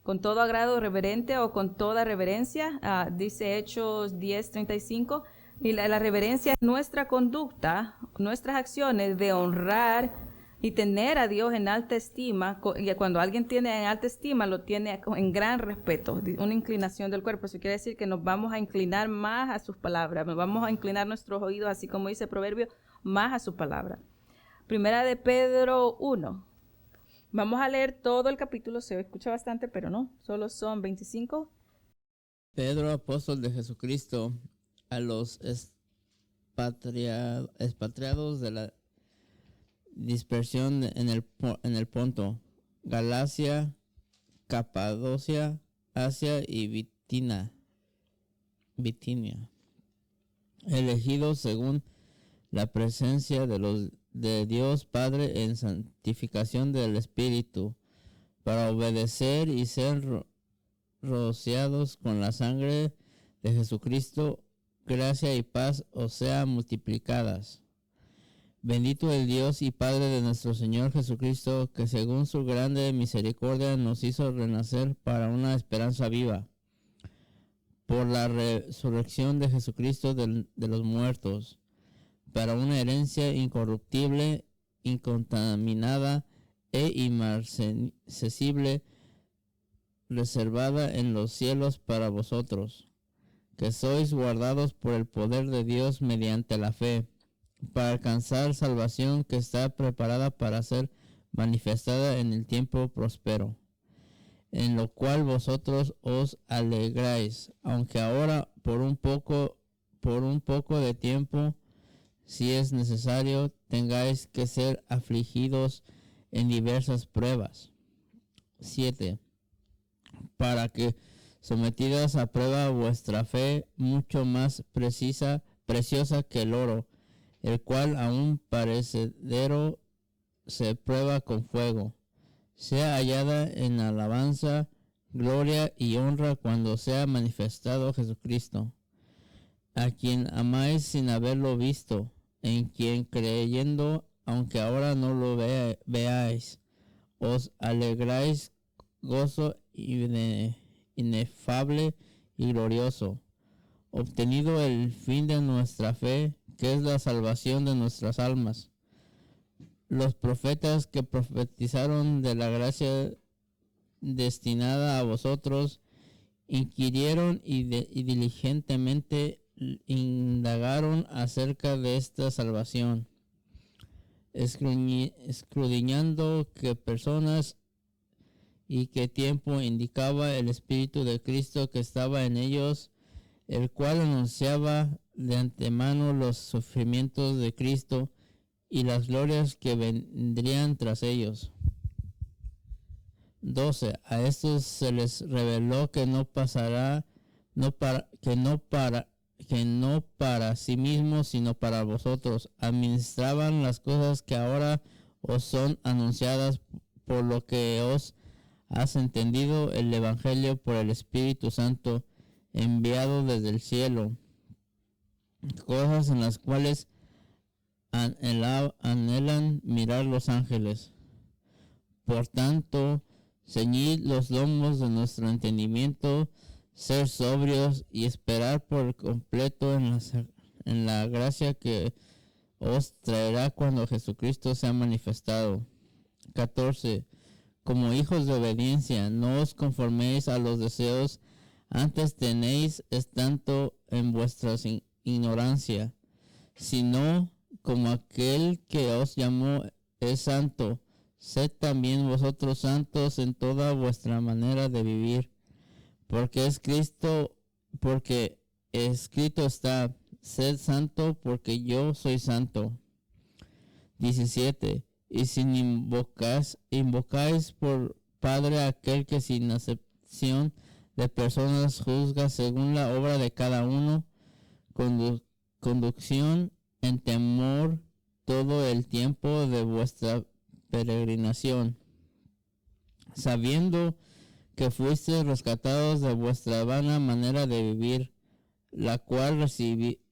Con todo agrado reverente o con toda reverencia, dice Hechos 10:35. Y la reverencia es nuestra conducta, nuestras acciones de honrar y tener a Dios en alta estima. Y cuando alguien tiene en alta estima, lo tiene en gran respeto, una inclinación del cuerpo. Eso quiere decir que nos vamos a inclinar más a sus palabras, nos vamos a inclinar nuestros oídos, así como dice el proverbio, más a su palabra. Primera de Pedro 1. Vamos a leer todo el capítulo, se escucha bastante, pero no, solo son 25. Pedro, apóstol de Jesucristo, a los expatriados de la dispersión en el Ponto, Galacia, Capadocia, Asia y Bitinia, elegidos según la presencia de Dios Padre en santificación del Espíritu, para obedecer y ser rociados con la sangre de Jesucristo, gracia y paz os sean multiplicadas. Bendito el Dios y Padre de nuestro Señor Jesucristo, que según su grande misericordia nos hizo renacer para una esperanza viva, por la resurrección de Jesucristo de los muertos, para una herencia incorruptible, incontaminada e inmarcesible, reservada en los cielos para vosotros, que sois guardados por el poder de Dios mediante la fe, para alcanzar salvación que está preparada para ser manifestada en el tiempo próspero, en lo cual vosotros os alegráis, aunque ahora por un poco de tiempo, si es necesario, tengáis que ser afligidos en diversas pruebas. 7. Para que, sometidas a prueba vuestra fe, mucho más preciosa que el oro, el cual aún perecedero se prueba con fuego, sea hallada en alabanza, gloria y honra cuando sea manifestado Jesucristo, a quien amáis sin haberlo visto, en quien creyendo, aunque ahora no lo veáis, os alegráis gozo inefable y glorioso, obtenido el fin de nuestra fe, que es la salvación de nuestras almas. Los profetas que profetizaron de la gracia destinada a vosotros, inquirieron y diligentemente indagaron acerca de esta salvación, escudriñando qué personas y qué tiempo indicaba el Espíritu de Cristo que estaba en ellos, el cual anunciaba de antemano los sufrimientos de Cristo y las glorias que vendrían tras ellos. 12. A estos se les reveló que no para sí mismos, sino para vosotros, administraban las cosas que ahora os son anunciadas, por lo que os has entendido el Evangelio por el Espíritu Santo enviado desde el cielo, cosas en las cuales anhelan mirar los ángeles. Por tanto, ceñid los lomos de nuestro entendimiento, ser sobrios y esperar por completo en la gracia que os traerá cuando Jesucristo sea manifestado. 14. Como hijos de obediencia, no os conforméis a los deseos, antes tenéis en vuestra ignorancia, sino como aquel que os llamó es santo, sed también vosotros santos en toda vuestra manera de vivir, porque escrito está, sed santo porque yo soy santo. 17. Y si invocáis por Padre a aquel que sin acepción de personas juzga según la obra de cada uno, conducción en temor todo el tiempo de vuestra peregrinación, sabiendo que fuisteis rescatados de vuestra vana manera de vivir, la cual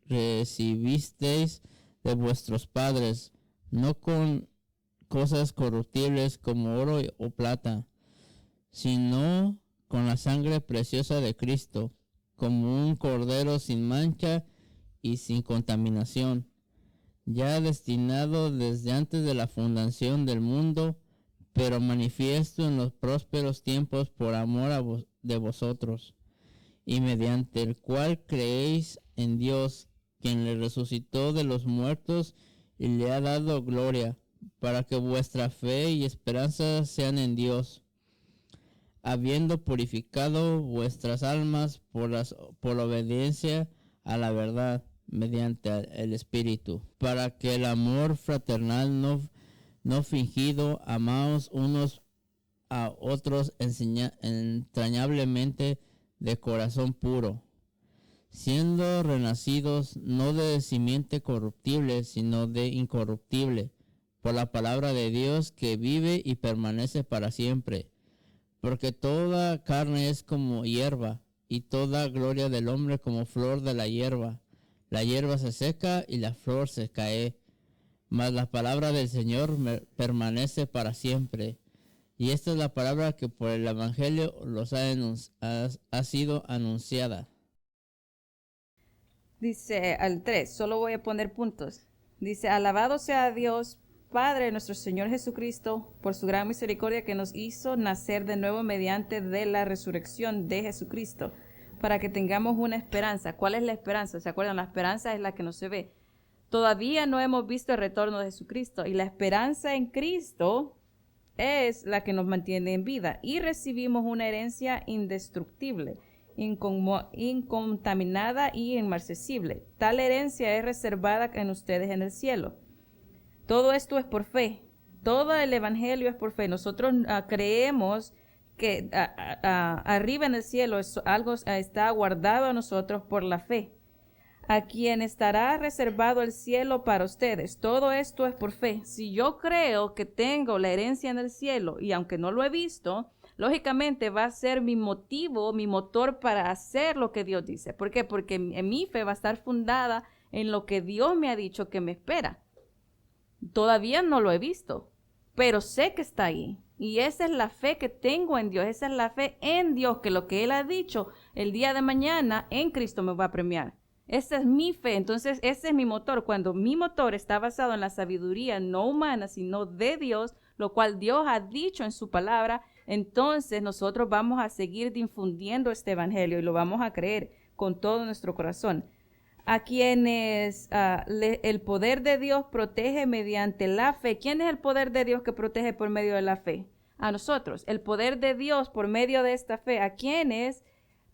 recibisteis de vuestros padres, no con cosas corruptibles como oro o plata, sino con la sangre preciosa de Cristo, como un cordero sin mancha y sin contaminación, ya destinado desde antes de la fundación del mundo, pero manifiesto en los prósperos tiempos por amor de vosotros, y mediante el cual creéis en Dios, quien le resucitó de los muertos y le ha dado gloria, para que vuestra fe y esperanza sean en Dios, habiendo purificado vuestras almas por la obediencia a la verdad, mediante el Espíritu, para que el amor fraternal no fingido, amaos unos a otros entrañablemente de corazón puro, siendo renacidos no de simiente corruptible, sino de incorruptible, por la palabra de Dios que vive y permanece para siempre. Porque toda carne es como hierba, y toda gloria del hombre como flor de la hierba. La hierba se seca y la flor se cae, mas la palabra del Señor permanece para siempre. Y esta es la palabra que por el Evangelio ha sido anunciada. Dice al 3, solo voy a poner puntos. Dice, alabado sea Dios, Padre nuestro Señor Jesucristo, por su gran misericordia que nos hizo nacer de nuevo mediante de la resurrección de Jesucristo, para que tengamos una esperanza. ¿Cuál es la esperanza? ¿Se acuerdan? La esperanza es la que no se ve. Todavía no hemos visto el retorno de Jesucristo, y la esperanza en Cristo es la que nos mantiene en vida, y recibimos una herencia indestructible, incontaminada y inmarcesible. Tal herencia es reservada en ustedes en el cielo. Todo esto es por fe. Todo el evangelio es por fe. Nosotros creemos que arriba en el cielo algo está guardado a nosotros por la fe. A quien estará reservado el cielo para ustedes. Todo esto es por fe. Si yo creo que tengo la herencia en el cielo y aunque no lo he visto, lógicamente va a ser mi motivo, mi motor para hacer lo que Dios dice. ¿Por qué? Porque mi fe va a estar fundada en lo que Dios me ha dicho que me espera. Todavía no lo he visto, pero sé que está ahí. Y esa es la fe que tengo en Dios. Esa es la fe en Dios, que lo que Él ha dicho el día de mañana en Cristo me va a premiar. Esa es mi fe. Entonces, ese es mi motor. Cuando mi motor está basado en la sabiduría no humana, sino de Dios, lo cual Dios ha dicho en su palabra, entonces nosotros vamos a seguir difundiendo este evangelio y lo vamos a creer con todo nuestro corazón. A quienes el poder de Dios protege mediante la fe. ¿Quién es el poder de Dios que protege por medio de la fe? A nosotros. El poder de Dios por medio de esta fe. ¿A quienes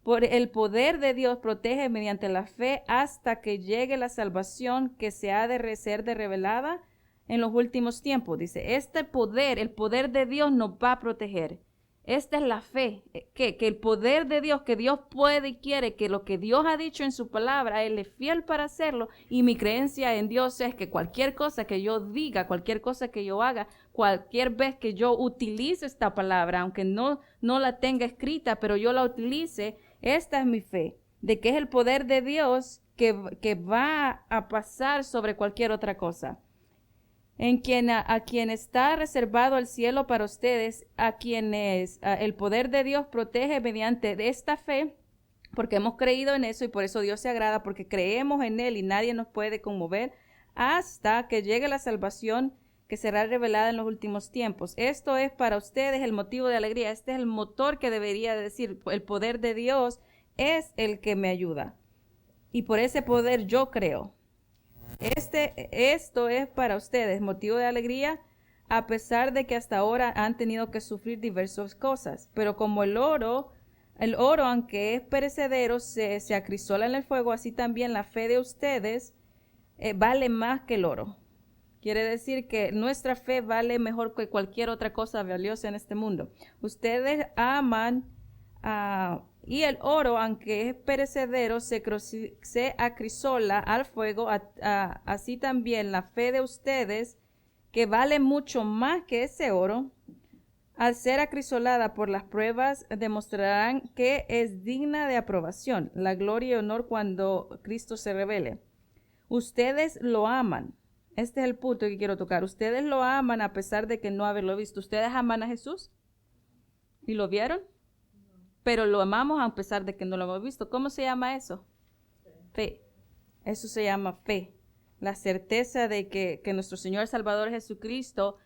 por el poder de Dios protege mediante la fe hasta que llegue la salvación que se ha de ser revelada en los últimos tiempos? Dice, este poder, el poder de Dios nos va a proteger. Esta es la fe, que el poder de Dios, que Dios puede y quiere, que lo que Dios ha dicho en su palabra, Él es fiel para hacerlo, y mi creencia en Dios es que cualquier cosa que yo diga, cualquier cosa que yo haga, cualquier vez que yo utilice esta palabra, aunque no la tenga escrita, pero yo la utilice, esta es mi fe, de que es el poder de Dios que va a pasar sobre cualquier otra cosa. A quien está reservado el cielo para ustedes, a quienes el poder de Dios protege mediante esta fe, porque hemos creído en eso y por eso Dios se agrada, porque creemos en Él y nadie nos puede conmover hasta que llegue la salvación que será revelada en los últimos tiempos. Esto es para ustedes el motivo de alegría. Este es el motor que debería decir, el poder de Dios es el que me ayuda. y por ese poder yo creo. Esto es para ustedes motivo de alegría, a pesar de que hasta ahora han tenido que sufrir diversas cosas. Pero como el oro, aunque es perecedero, se acrisola en el fuego, así también la fe de ustedes vale más que el oro. Quiere decir que nuestra fe vale mejor que cualquier otra cosa valiosa en este mundo. Ustedes aman y el oro, aunque es perecedero, se acrisola al fuego, así también la fe de ustedes, que vale mucho más que ese oro, al ser acrisolada por las pruebas, demostrarán que es digna de aprobación, la gloria y honor cuando Cristo se revele. Ustedes lo aman. Este es el punto que quiero tocar. Ustedes lo aman a pesar de que no haberlo visto. ¿Ustedes aman a Jesús? ¿Y lo vieron? Pero lo amamos a pesar de que no lo hemos visto. ¿Cómo se llama eso? Fe. Eso se llama fe. La certeza de que nuestro Señor Salvador Jesucristo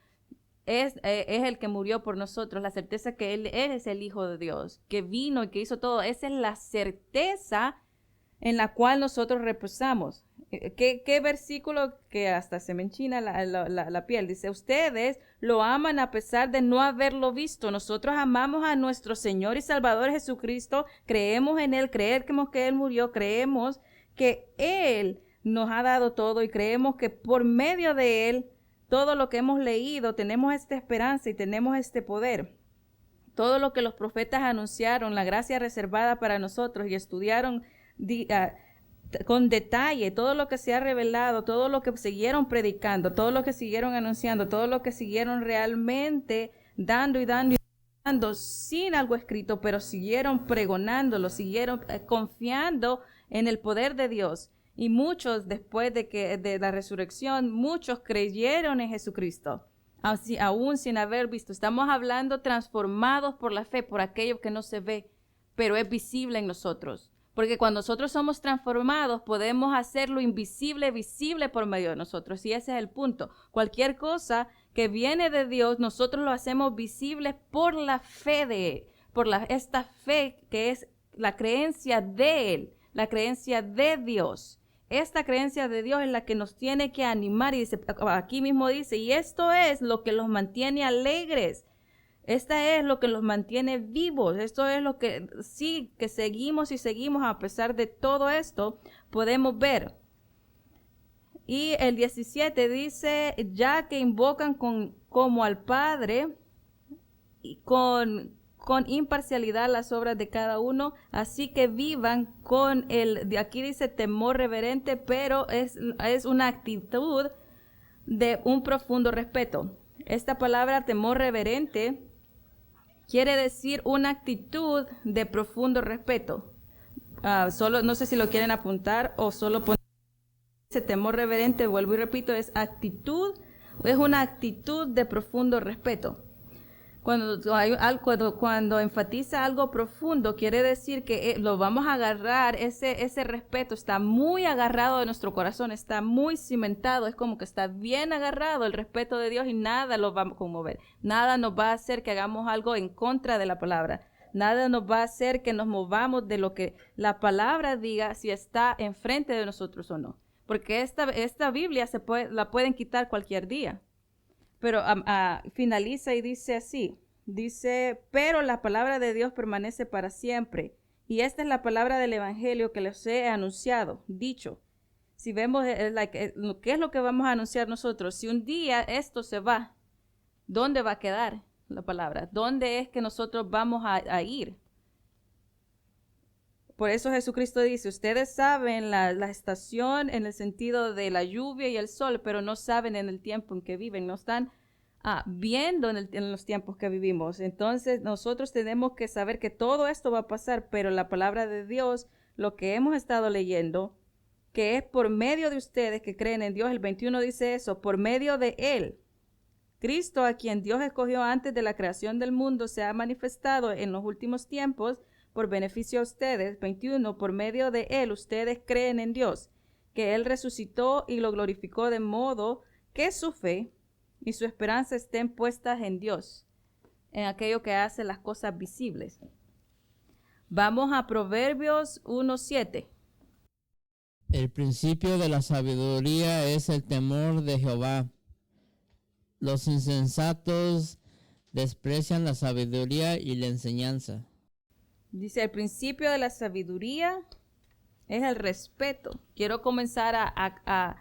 es el que murió por nosotros. La certeza que Él es el Hijo de Dios, que vino y que hizo todo. Esa es la certeza en la cual nosotros reposamos. ¿Qué versículo que hasta se me enchina la piel? Dice, ustedes lo aman a pesar de no haberlo visto. Nosotros amamos a nuestro Señor y Salvador Jesucristo, creemos en Él, creemos que Él murió, creemos que Él nos ha dado todo y creemos que por medio de Él, todo lo que hemos leído, tenemos esta esperanza y tenemos este poder. Todo lo que los profetas anunciaron, la gracia reservada para nosotros y estudiaron con detalle, todo lo que se ha revelado, todo lo que siguieron predicando, todo lo que siguieron anunciando, todo lo que siguieron realmente dando sin algo escrito, pero siguieron pregonándolo, siguieron confiando en el poder de Dios. Y muchos, después de la resurrección, muchos creyeron en Jesucristo, aún sin haber visto. Estamos hablando transformados por la fe, por aquello que no se ve, pero es visible en nosotros. Porque cuando nosotros somos transformados, podemos hacer lo invisible visible por medio de nosotros. Y ese es el punto. Cualquier cosa que viene de Dios, nosotros lo hacemos visible por la fe de Él. Esta fe que es la creencia de Él, la creencia de Dios. Esta creencia de Dios es la que nos tiene que animar. Y dice, aquí mismo dice, y esto es lo que los mantiene alegres. Esta es lo que los mantiene vivos. Esto es lo que sí, que seguimos y seguimos a pesar de todo esto, podemos ver. Y el 17 dice, ya que invocan como al Padre y con imparcialidad las obras de cada uno, así que vivan con de aquí dice temor reverente, pero es una actitud de un profundo respeto. Esta palabra temor reverente quiere decir una actitud de profundo respeto. Solo, no sé si lo quieren apuntar o solo poner ese temor reverente, vuelvo y repito, es una actitud de profundo respeto. Cuando enfatiza algo profundo, quiere decir que lo vamos a agarrar, ese respeto está muy agarrado de nuestro corazón, está muy cimentado, es como que está bien agarrado el respeto de Dios y nada lo va a conmover, nada nos va a hacer que hagamos algo en contra de la palabra, nada nos va a hacer que nos movamos de lo que la palabra diga, si está enfrente de nosotros o no, porque esta Biblia la pueden quitar cualquier día. Pero finaliza y dice así, pero la palabra de Dios permanece para siempre. Y esta es la palabra del Evangelio que les he anunciado, dicho. Si vemos qué es lo que vamos a anunciar nosotros, si un día esto se va, ¿dónde va a quedar la palabra? ¿Dónde es que nosotros vamos a ir? Por eso Jesucristo dice, ustedes saben la estación en el sentido de la lluvia y el sol, pero no saben en el tiempo en que viven, no están viendo en los tiempos que vivimos. Entonces nosotros tenemos que saber que todo esto va a pasar, pero la palabra de Dios, lo que hemos estado leyendo, que es por medio de ustedes que creen en Dios, el 21 dice eso, por medio de Él. Cristo, a quien Dios escogió antes de la creación del mundo, se ha manifestado en los últimos tiempos por beneficio a ustedes. 21, por medio de Él ustedes creen en Dios, que Él resucitó y lo glorificó, de modo que su fe y su esperanza estén puestas en Dios, en aquello que hace las cosas visibles. Vamos a Proverbios 1:7. El principio de la sabiduría es el temor de Jehová. Los insensatos desprecian la sabiduría y la enseñanza. Dice, el principio de la sabiduría es el respeto. Quiero comenzar a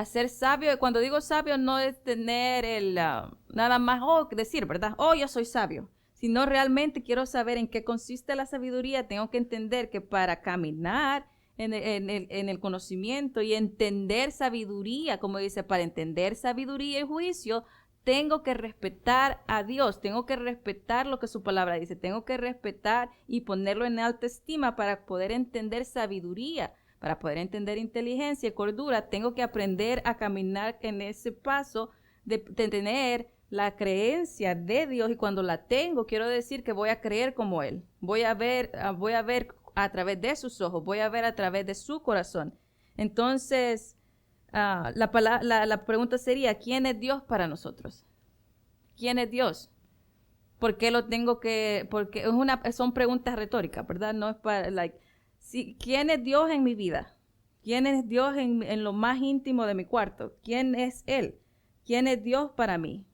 ser sabio. Y cuando digo sabio no es tener nada más decir, ¿verdad? Yo soy sabio. Sino realmente quiero saber en qué consiste la sabiduría. Tengo que entender que para caminar en el conocimiento y entender sabiduría, como dice, para entender sabiduría y juicio, tengo que respetar a Dios, tengo que respetar lo que su palabra dice, tengo que respetar y ponerlo en alta estima para poder entender sabiduría, para poder entender inteligencia y cordura. Tengo que aprender a caminar en ese paso de tener la creencia de Dios, y cuando la tengo, quiero decir que voy a creer como Él. Voy a ver a través de sus ojos, voy a ver a través de su corazón. Entonces, la pregunta sería, ¿quién es Dios para nosotros? ¿Quién es Dios? ¿Por qué lo tengo que...? Porque son preguntas retóricas, ¿verdad? No es para, ¿quién es Dios en mi vida? ¿Quién es Dios en lo más íntimo de mi cuarto? ¿Quién es Él? ¿Quién es Dios para mí?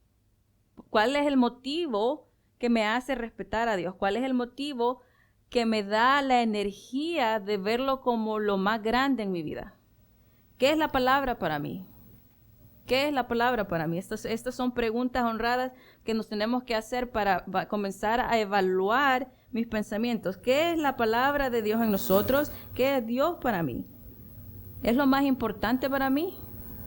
¿Cuál es el motivo que me hace respetar a Dios? ¿Cuál es el motivo que me da la energía de verlo como lo más grande en mi vida? ¿Qué es la palabra para mí? ¿Qué es la palabra para mí? Estas son preguntas honradas que nos tenemos que hacer para comenzar a evaluar mis pensamientos. ¿Qué es la palabra de Dios en nosotros? ¿Qué es Dios para mí? ¿Es lo más importante para mí?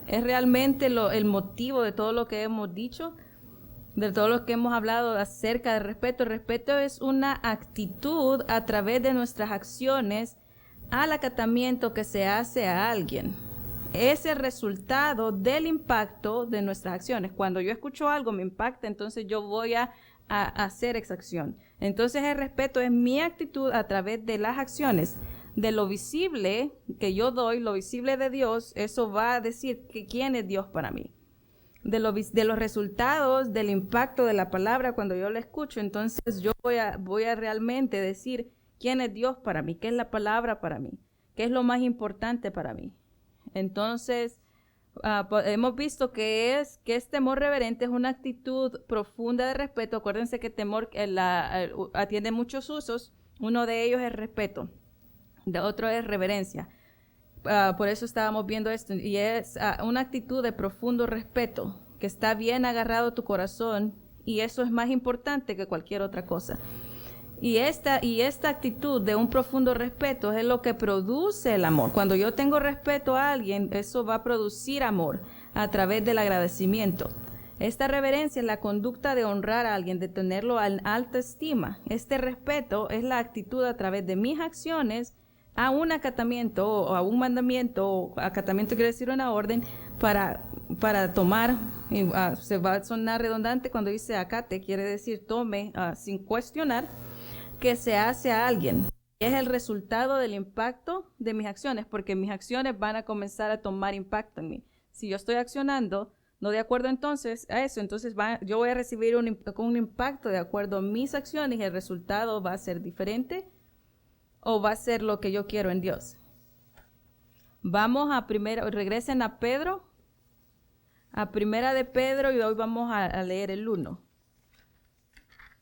¿Es realmente el motivo de todo lo que hemos dicho? De todo lo que hemos hablado acerca del respeto. El respeto es una actitud a través de nuestras acciones al acatamiento que se hace a alguien. Es el resultado del impacto de nuestras acciones. Cuando yo escucho algo me impacta, entonces yo voy a hacer esa acción. Entonces el respeto es mi actitud a través de las acciones. De lo visible que yo doy, lo visible de Dios, eso va a decir que quién es Dios para mí. De los resultados del impacto de la palabra cuando yo la escucho, entonces yo voy a realmente decir quién es Dios para mí, qué es la palabra para mí, qué es lo más importante para mí. Entonces, hemos visto que es temor reverente, es una actitud profunda de respeto. Acuérdense que temor atiende muchos usos. Uno de ellos es respeto, de otro es reverencia. Por eso estábamos viendo esto, y es una actitud de profundo respeto, que está bien agarrado a tu corazón, y eso es más importante que cualquier otra cosa. Y esta actitud de un profundo respeto es lo que produce el amor. Cuando yo tengo respeto a alguien, eso va a producir amor a través del agradecimiento. Esta reverencia es la conducta de honrar a alguien, de tenerlo en alta estima. Este respeto es la actitud a través de mis acciones a un acatamiento o a un mandamiento. O acatamiento quiere decir una orden para tomar. Se va a sonar redundante cuando dice acate, quiere decir tome sin cuestionar, que se hace a alguien. Es el resultado del impacto de mis acciones, porque mis acciones van a comenzar a tomar impacto en mí. Si yo estoy accionando no de acuerdo entonces a eso, entonces yo voy a recibir un impacto de acuerdo a mis acciones, y el resultado va a ser diferente o va a ser lo que yo quiero en Dios. Vamos regresen a Pedro, a Primera de Pedro, y hoy vamos a leer el 1.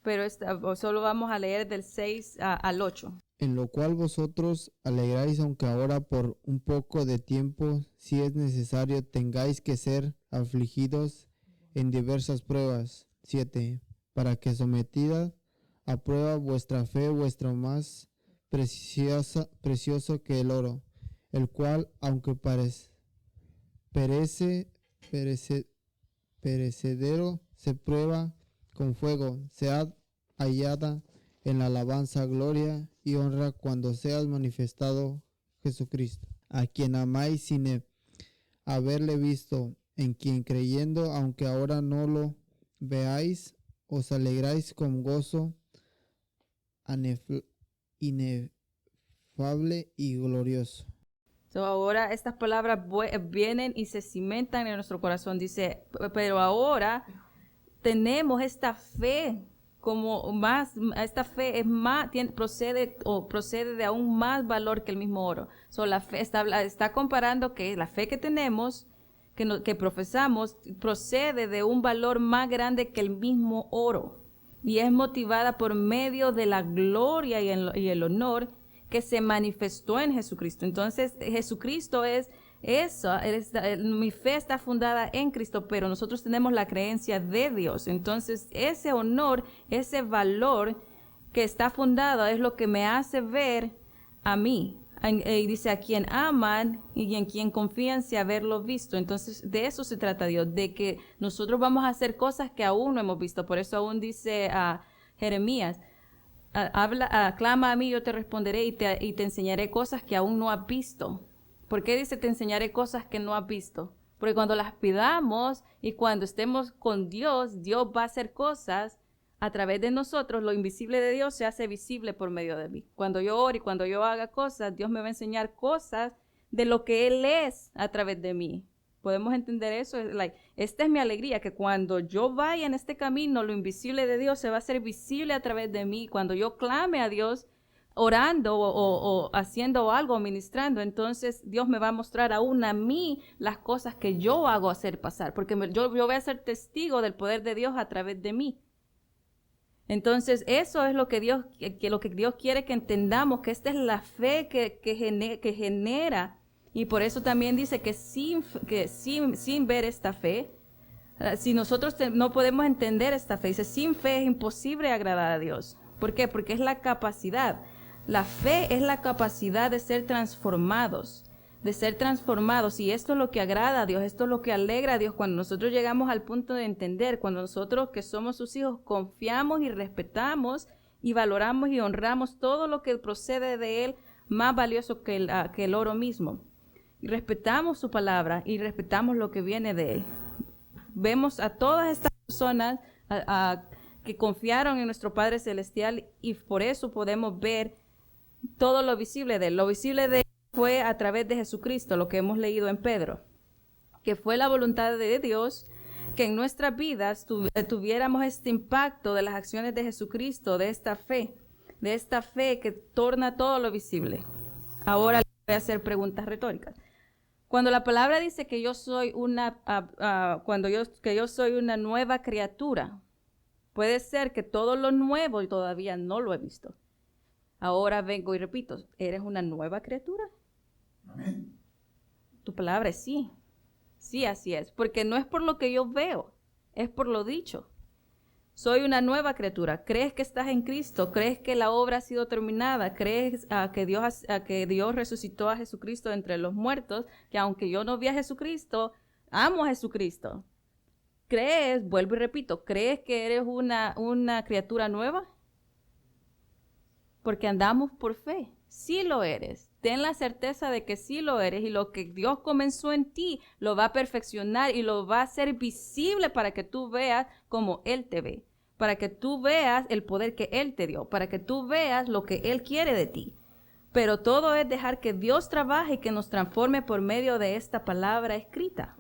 Pero solo vamos a leer del 6 al 8. En lo cual vosotros alegráis, aunque ahora por un poco de tiempo, si es necesario, tengáis que ser afligidos en diversas pruebas. 7. Para que sometida a prueba vuestra fe, vuestra más precioso que el oro, el cual, aunque perecedero, se prueba con fuego, sea hallada en la alabanza, gloria y honra cuando seas manifestado Jesucristo, a quien amáis sin haberle visto, en quien creyendo, aunque ahora no lo veáis, os alegráis con gozo inefable y glorioso. Ahora estas palabras vienen y se cimentan en nuestro corazón. Dice, pero ahora tenemos esta fe como más, esta fe es más, procede de aún más valor que el mismo oro. La fe está comparando que la fe que tenemos, que profesamos, procede de un valor más grande que el mismo oro. Y es motivada por medio de la gloria y el honor que se manifestó en Jesucristo. Entonces, Jesucristo es eso, mi fe está fundada en Cristo, pero nosotros tenemos la creencia de Dios. Entonces, ese honor, ese valor que está fundado es lo que me hace ver a mí. Y dice, a quien aman y en quien confían sin haberlo visto. Entonces, de eso se trata Dios, de que nosotros vamos a hacer cosas que aún no hemos visto. Por eso aún dice a Jeremías, clama a mí, yo te responderé y te enseñaré cosas que aún no has visto. ¿Por qué dice te enseñaré cosas que no has visto? Porque cuando las pidamos y cuando estemos con Dios, Dios va a hacer cosas a través de nosotros. Lo invisible de Dios se hace visible por medio de mí. Cuando yo ore y cuando yo haga cosas, Dios me va a enseñar cosas de lo que Él es a través de mí. ¿Podemos entender eso? Esta es mi alegría, que cuando yo vaya en este camino, lo invisible de Dios se va a hacer visible a través de mí. Cuando yo clame a Dios, orando o haciendo algo, ministrando, entonces Dios me va a mostrar aún a mí las cosas que yo hago hacer pasar, porque yo voy a ser testigo del poder de Dios a través de mí. Entonces, eso es lo que Dios quiere que entendamos, que esta es la fe que genera. Y por eso también dice que sin ver esta fe, si nosotros no podemos entender esta fe, dice, sin fe es imposible agradar a Dios. ¿Por qué? Porque es la capacidad. La fe es la capacidad de ser transformados. Y esto es lo que agrada a Dios, esto es lo que alegra a Dios cuando nosotros llegamos al punto de entender, cuando nosotros que somos sus hijos confiamos y respetamos y valoramos y honramos todo lo que procede de Él, más valioso que el oro mismo. Y respetamos su palabra y respetamos lo que viene de Él. Vemos a todas estas personas que confiaron en nuestro Padre Celestial y por eso podemos ver todo lo visible de Él. Lo visible de Él fue a través de Jesucristo, lo que hemos leído en Pedro, que fue la voluntad de Dios que en nuestras vidas tuviéramos este impacto de las acciones de Jesucristo, de esta fe que torna todo lo visible. Ahora voy a hacer preguntas retóricas. Cuando la palabra dice que yo soy una nueva criatura, puede ser que todo lo nuevo todavía no lo he visto. Ahora vengo y repito, ¿eres una nueva criatura? Amén. Tu palabra es sí. Sí, así es. Porque no es por lo que yo veo, es por lo dicho. Soy una nueva criatura. ¿Crees que estás en Cristo? ¿Crees que la obra ha sido terminada? ¿Crees que Dios resucitó a Jesucristo entre los muertos? Que aunque yo no vi a Jesucristo, amo a Jesucristo. ¿Crees, vuelvo y repito, crees que eres una criatura nueva? Porque andamos por fe. Sí lo eres. Ten la certeza de que sí lo eres y lo que Dios comenzó en ti lo va a perfeccionar y lo va a hacer visible para que tú veas como Él te ve, para que tú veas el poder que Él te dio, para que tú veas lo que Él quiere de ti. Pero todo es dejar que Dios trabaje y que nos transforme por medio de esta palabra escrita.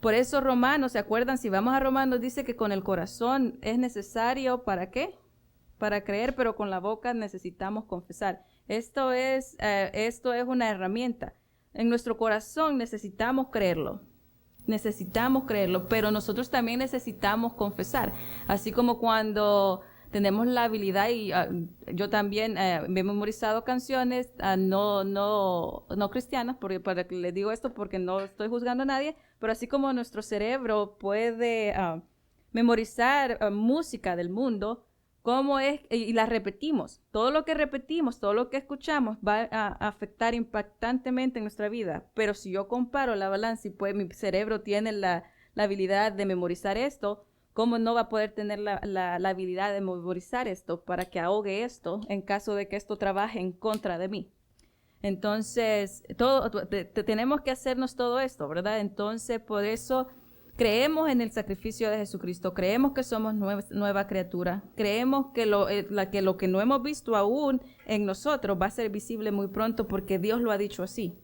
Por eso Romanos, ¿se acuerdan? Si vamos a Romanos, dice que con el corazón es necesario, ¿para qué? Para creer, pero con la boca necesitamos confesar. Esto es una herramienta. En nuestro corazón necesitamos creerlo, pero nosotros también necesitamos confesar. Así como cuando tenemos la habilidad, y yo también me he memorizado canciones no cristianas, para que les digo esto porque no estoy juzgando a nadie, pero así como nuestro cerebro puede memorizar música del mundo, ¿cómo es? Y la repetimos. Todo lo que repetimos, todo lo que escuchamos va a afectar impactantemente en nuestra vida. Pero si yo comparo la balanza y pues mi cerebro tiene la habilidad de memorizar esto, ¿cómo no va a poder tener la habilidad de memorizar esto para que ahogue esto en caso de que esto trabaje en contra de mí? Entonces, tenemos que hacernos todo esto, ¿verdad? Entonces, por eso creemos en el sacrificio de Jesucristo, creemos que somos nueva criatura, creemos que lo que no hemos visto aún en nosotros va a ser visible muy pronto porque Dios lo ha dicho así.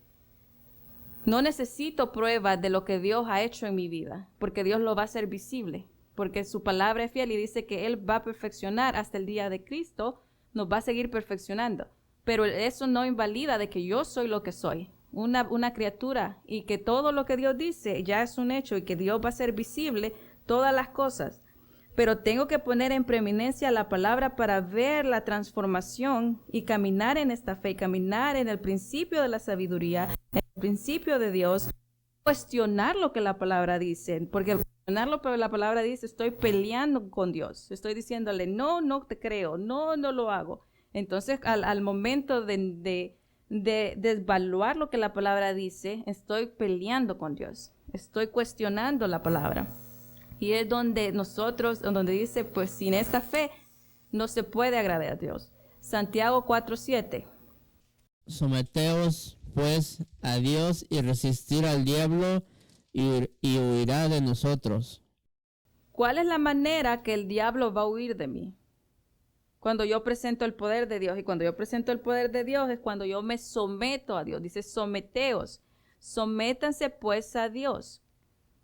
No necesito pruebas de lo que Dios ha hecho en mi vida, porque Dios lo va a hacer visible. porque su palabra es fiel y dice que Él va a perfeccionar hasta el día de Cristo, nos va a seguir perfeccionando. Pero eso no invalida de que yo soy lo que soy, una criatura, y que todo lo que Dios dice ya es un hecho y que Dios va a ser visible, todas las cosas. Pero tengo que poner en preeminencia la palabra para ver la transformación y caminar en esta fe, caminar en el principio de la sabiduría, en el principio de Dios, cuestionar lo que la palabra dice, porque al cuestionar lo que la palabra dice, estoy peleando con Dios, estoy diciéndole, no, no te creo, no, no lo hago. Entonces, al momento de desvaluar lo que la palabra dice, estoy peleando con Dios, estoy cuestionando la palabra. Y es donde donde dice, pues sin esta fe no se puede agradar a Dios. Santiago 4:7. Someteos pues a Dios y resistir al diablo y huirá de nosotros. ¿Cuál es la manera que el diablo va a huir de mí? Cuando yo presento el poder de Dios. Y cuando yo presento el poder de Dios es cuando yo me someto a Dios. Dice, someteos. Sométanse pues a Dios.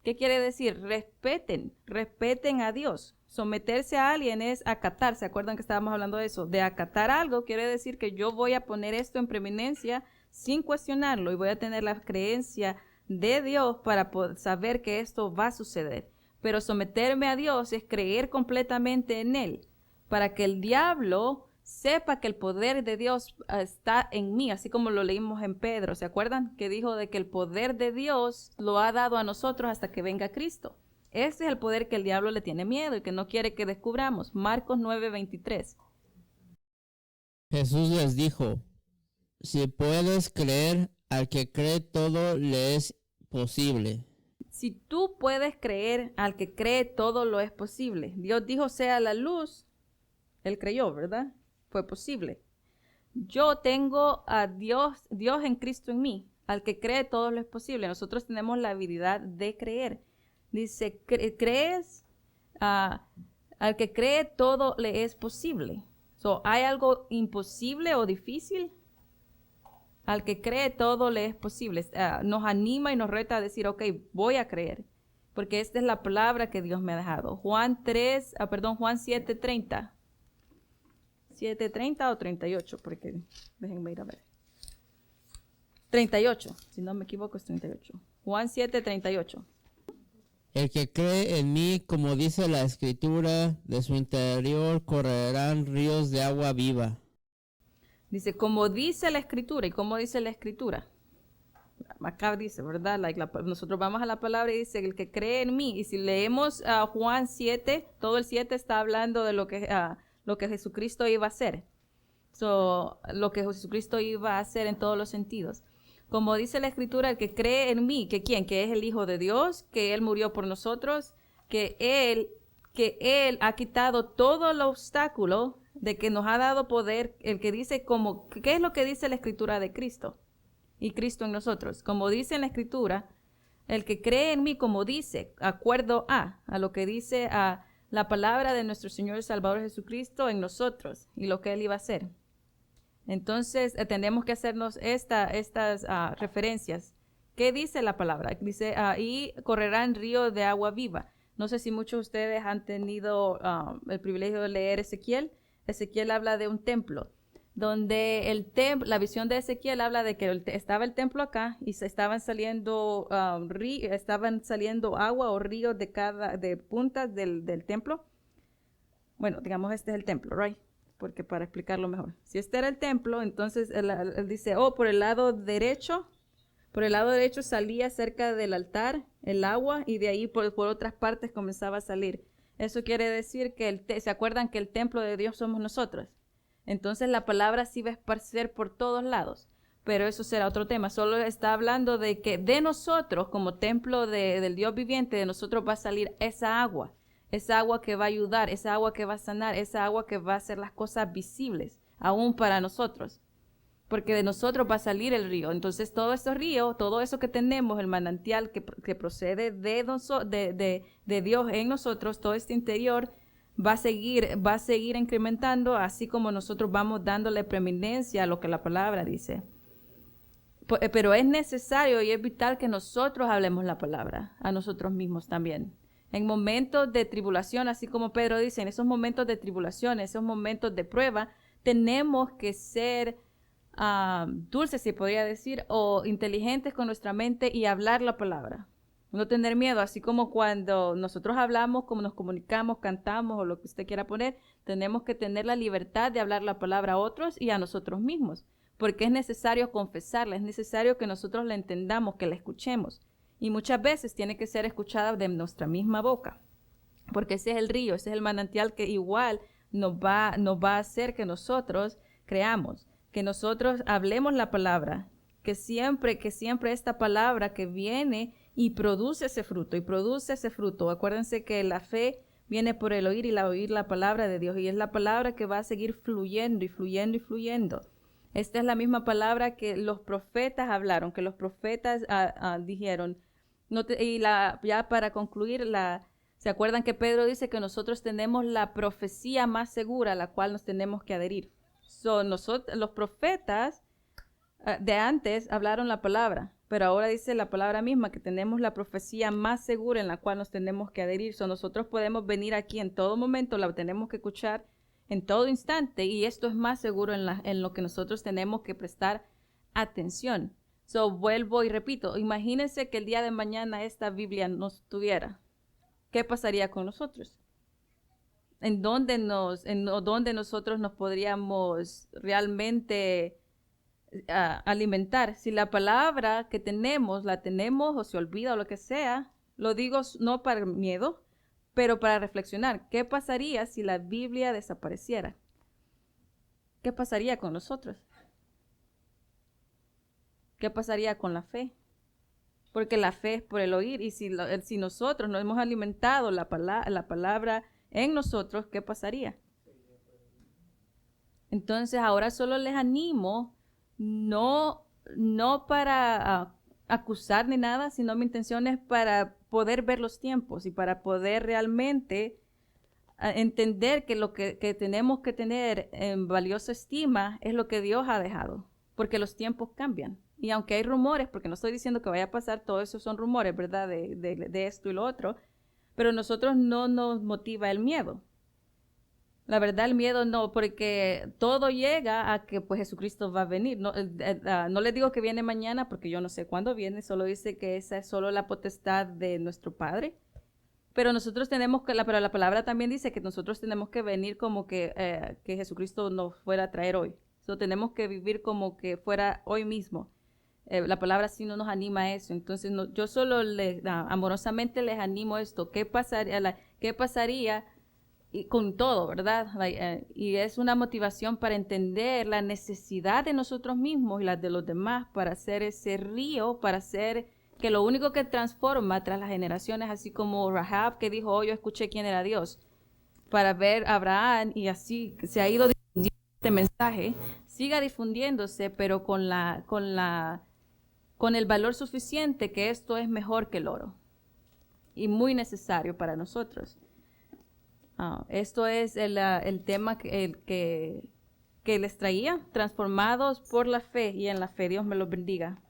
¿Qué quiere decir? Respeten a Dios. Someterse a alguien es acatar. ¿Se acuerdan que estábamos hablando de eso? De acatar algo quiere decir que yo voy a poner esto en preeminencia sin cuestionarlo y voy a tener la creencia de Dios para poder saber que esto va a suceder. Pero someterme a Dios es creer completamente en Él, para que el diablo sepa que el poder de Dios está en mí, así como lo leímos en Pedro. ¿Se acuerdan? Que dijo de que el poder de Dios lo ha dado a nosotros hasta que venga Cristo. Ese es el poder que el diablo le tiene miedo y que no quiere que descubramos. Marcos 9:23. Jesús les dijo, si puedes creer, al que cree todo le es posible. Si tú puedes creer, al que cree todo lo es posible. Dios dijo sea la luz. Él creyó, ¿verdad? Fue posible. Yo tengo a Dios en Cristo en mí. Al que cree todo lo es posible. Nosotros tenemos la habilidad de creer. Dice, ¿crees? Al que cree todo le es posible. ¿Hay algo imposible o difícil? Al que cree todo le es posible. Nos anima y nos reta a decir, ok, voy a creer. Porque esta es la palabra que Dios me ha dejado. Juan 7:30. 7:30 o 38, porque déjenme ir a ver. 38, si no me equivoco es 38. Juan 7:38. El que cree en mí, como dice la Escritura, de su interior correrán ríos de agua viva. Dice, como dice la Escritura. ¿Y cómo dice la Escritura? Acá dice, ¿verdad? Nosotros vamos a la palabra y dice, el que cree en mí. Y si leemos Juan 7, todo el 7 está hablando de lo que Jesucristo iba a hacer. Lo que Jesucristo iba a hacer en todos los sentidos. Como dice la Escritura, el que cree en mí, ¿que quién? Que es el Hijo de Dios, que Él murió por nosotros, que Él ha quitado todo el obstáculo de que nos ha dado poder. El que dice ¿qué es lo que dice la Escritura de Cristo? Y Cristo en nosotros. Como dice en la Escritura, el que cree en mí, como dice, acuerdo a lo que dice la palabra de nuestro Señor y Salvador Jesucristo en nosotros y lo que Él iba a hacer. Entonces, tenemos que hacernos estas referencias. ¿Qué dice la palabra? Dice, y correrán ríos de agua viva. No sé si muchos de ustedes han tenido el privilegio de leer Ezequiel. Ezequiel habla de un templo, donde la visión de Ezequiel habla de que estaba el templo acá y estaban saliendo agua o ríos de puntas del templo. Bueno, digamos este es el templo, right? Porque para explicarlo mejor. Si este era el templo, entonces él dice, por el lado derecho salía cerca del altar el agua y de ahí por otras partes comenzaba a salir. Eso quiere decir que ¿se acuerdan que el templo de Dios somos nosotros? Entonces la palabra sí va a esparcer por todos lados, pero eso será otro tema. Solo está hablando de que de nosotros, como templo del Dios viviente, de nosotros va a salir esa agua que va a ayudar, esa agua que va a sanar, esa agua que va a hacer las cosas visibles, aún para nosotros. Porque de nosotros va a salir el río. Entonces todo ese río, todo eso que tenemos, el manantial que procede de Dios en nosotros, todo este interior, va a seguir incrementando, así como nosotros vamos dándole preeminencia a lo que la palabra dice. Pero es necesario y es vital que nosotros hablemos la palabra a nosotros mismos también. En momentos de tribulación, así como Pedro dice, en esos momentos de tribulación, esos momentos de prueba, tenemos que ser dulces, se podría decir, o inteligentes con nuestra mente y hablar la palabra. No tener miedo, así como cuando nosotros hablamos, como nos comunicamos, cantamos o lo que usted quiera poner, tenemos que tener la libertad de hablar la palabra a otros y a nosotros mismos, porque es necesario confesarla, es necesario que nosotros la entendamos, que la escuchemos. Y muchas veces tiene que ser escuchada de nuestra misma boca, porque ese es el río, ese es el manantial que igual nos va a hacer que nosotros creamos, que nosotros hablemos la palabra, que siempre esta palabra que viene y produce ese fruto. Acuérdense que la fe viene por el oír y oír la palabra de Dios, y es la palabra que va a seguir fluyendo y fluyendo y fluyendo. Esta es la misma palabra que los profetas hablaron, que los profetas dijeron. Ya para concluir, ¿se acuerdan que Pedro dice que nosotros tenemos la profecía más segura a la cual nos tenemos que adherir? Los profetas de antes hablaron la palabra, pero ahora dice la palabra misma que tenemos la profecía más segura en la cual nos tenemos que adherir. Nosotros podemos venir aquí en todo momento, la tenemos que escuchar en todo instante, y esto es más seguro en lo que nosotros tenemos que prestar atención. Vuelvo y repito, imagínense que el día de mañana esta Biblia no estuviera. ¿Qué pasaría con nosotros? ¿En dónde nosotros nos podríamos realmente alimentar? Si la palabra que tenemos, la tenemos o se olvida o lo que sea, lo digo no para miedo, pero para reflexionar. ¿Qué pasaría si la Biblia desapareciera? ¿Qué pasaría con nosotros? ¿Qué pasaría con la fe? Porque la fe es por el oír, y si nosotros no hemos alimentado la palabra en nosotros, ¿qué pasaría? Entonces ahora solo les animo, no para acusar ni nada, sino mi intención es para poder ver los tiempos y para poder realmente entender que lo que tenemos que tener en valiosa estima es lo que Dios ha dejado, porque los tiempos cambian. Y aunque hay rumores, porque no estoy diciendo que vaya a pasar, todo eso son rumores, ¿verdad? De esto y lo otro, pero nosotros no nos motiva el miedo. La verdad, el miedo no, porque todo llega a que pues Jesucristo va a venir. No les digo que viene mañana, porque yo no sé cuándo viene, solo dice que esa es solo la potestad de nuestro Padre. Pero nosotros tenemos que, pero la palabra también dice que nosotros tenemos que venir como que Jesucristo nos fuera a traer hoy. Tenemos que vivir como que fuera hoy mismo. La palabra sí no nos anima a eso. Entonces yo solo amorosamente les animo esto. ¿Qué pasaría con todo, verdad? Y es una motivación para entender la necesidad de nosotros mismos y las de los demás para hacer ese río, para hacer que lo único que transforma tras las generaciones, así como Rahab que dijo, yo escuché quién era Dios, para ver a Abraham, y así se ha ido difundiendo este mensaje, siga difundiéndose, pero con el valor suficiente que esto es mejor que el oro y muy necesario para nosotros. Esto es el tema que les traía, transformados por la fe y en la fe. Dios me los bendiga.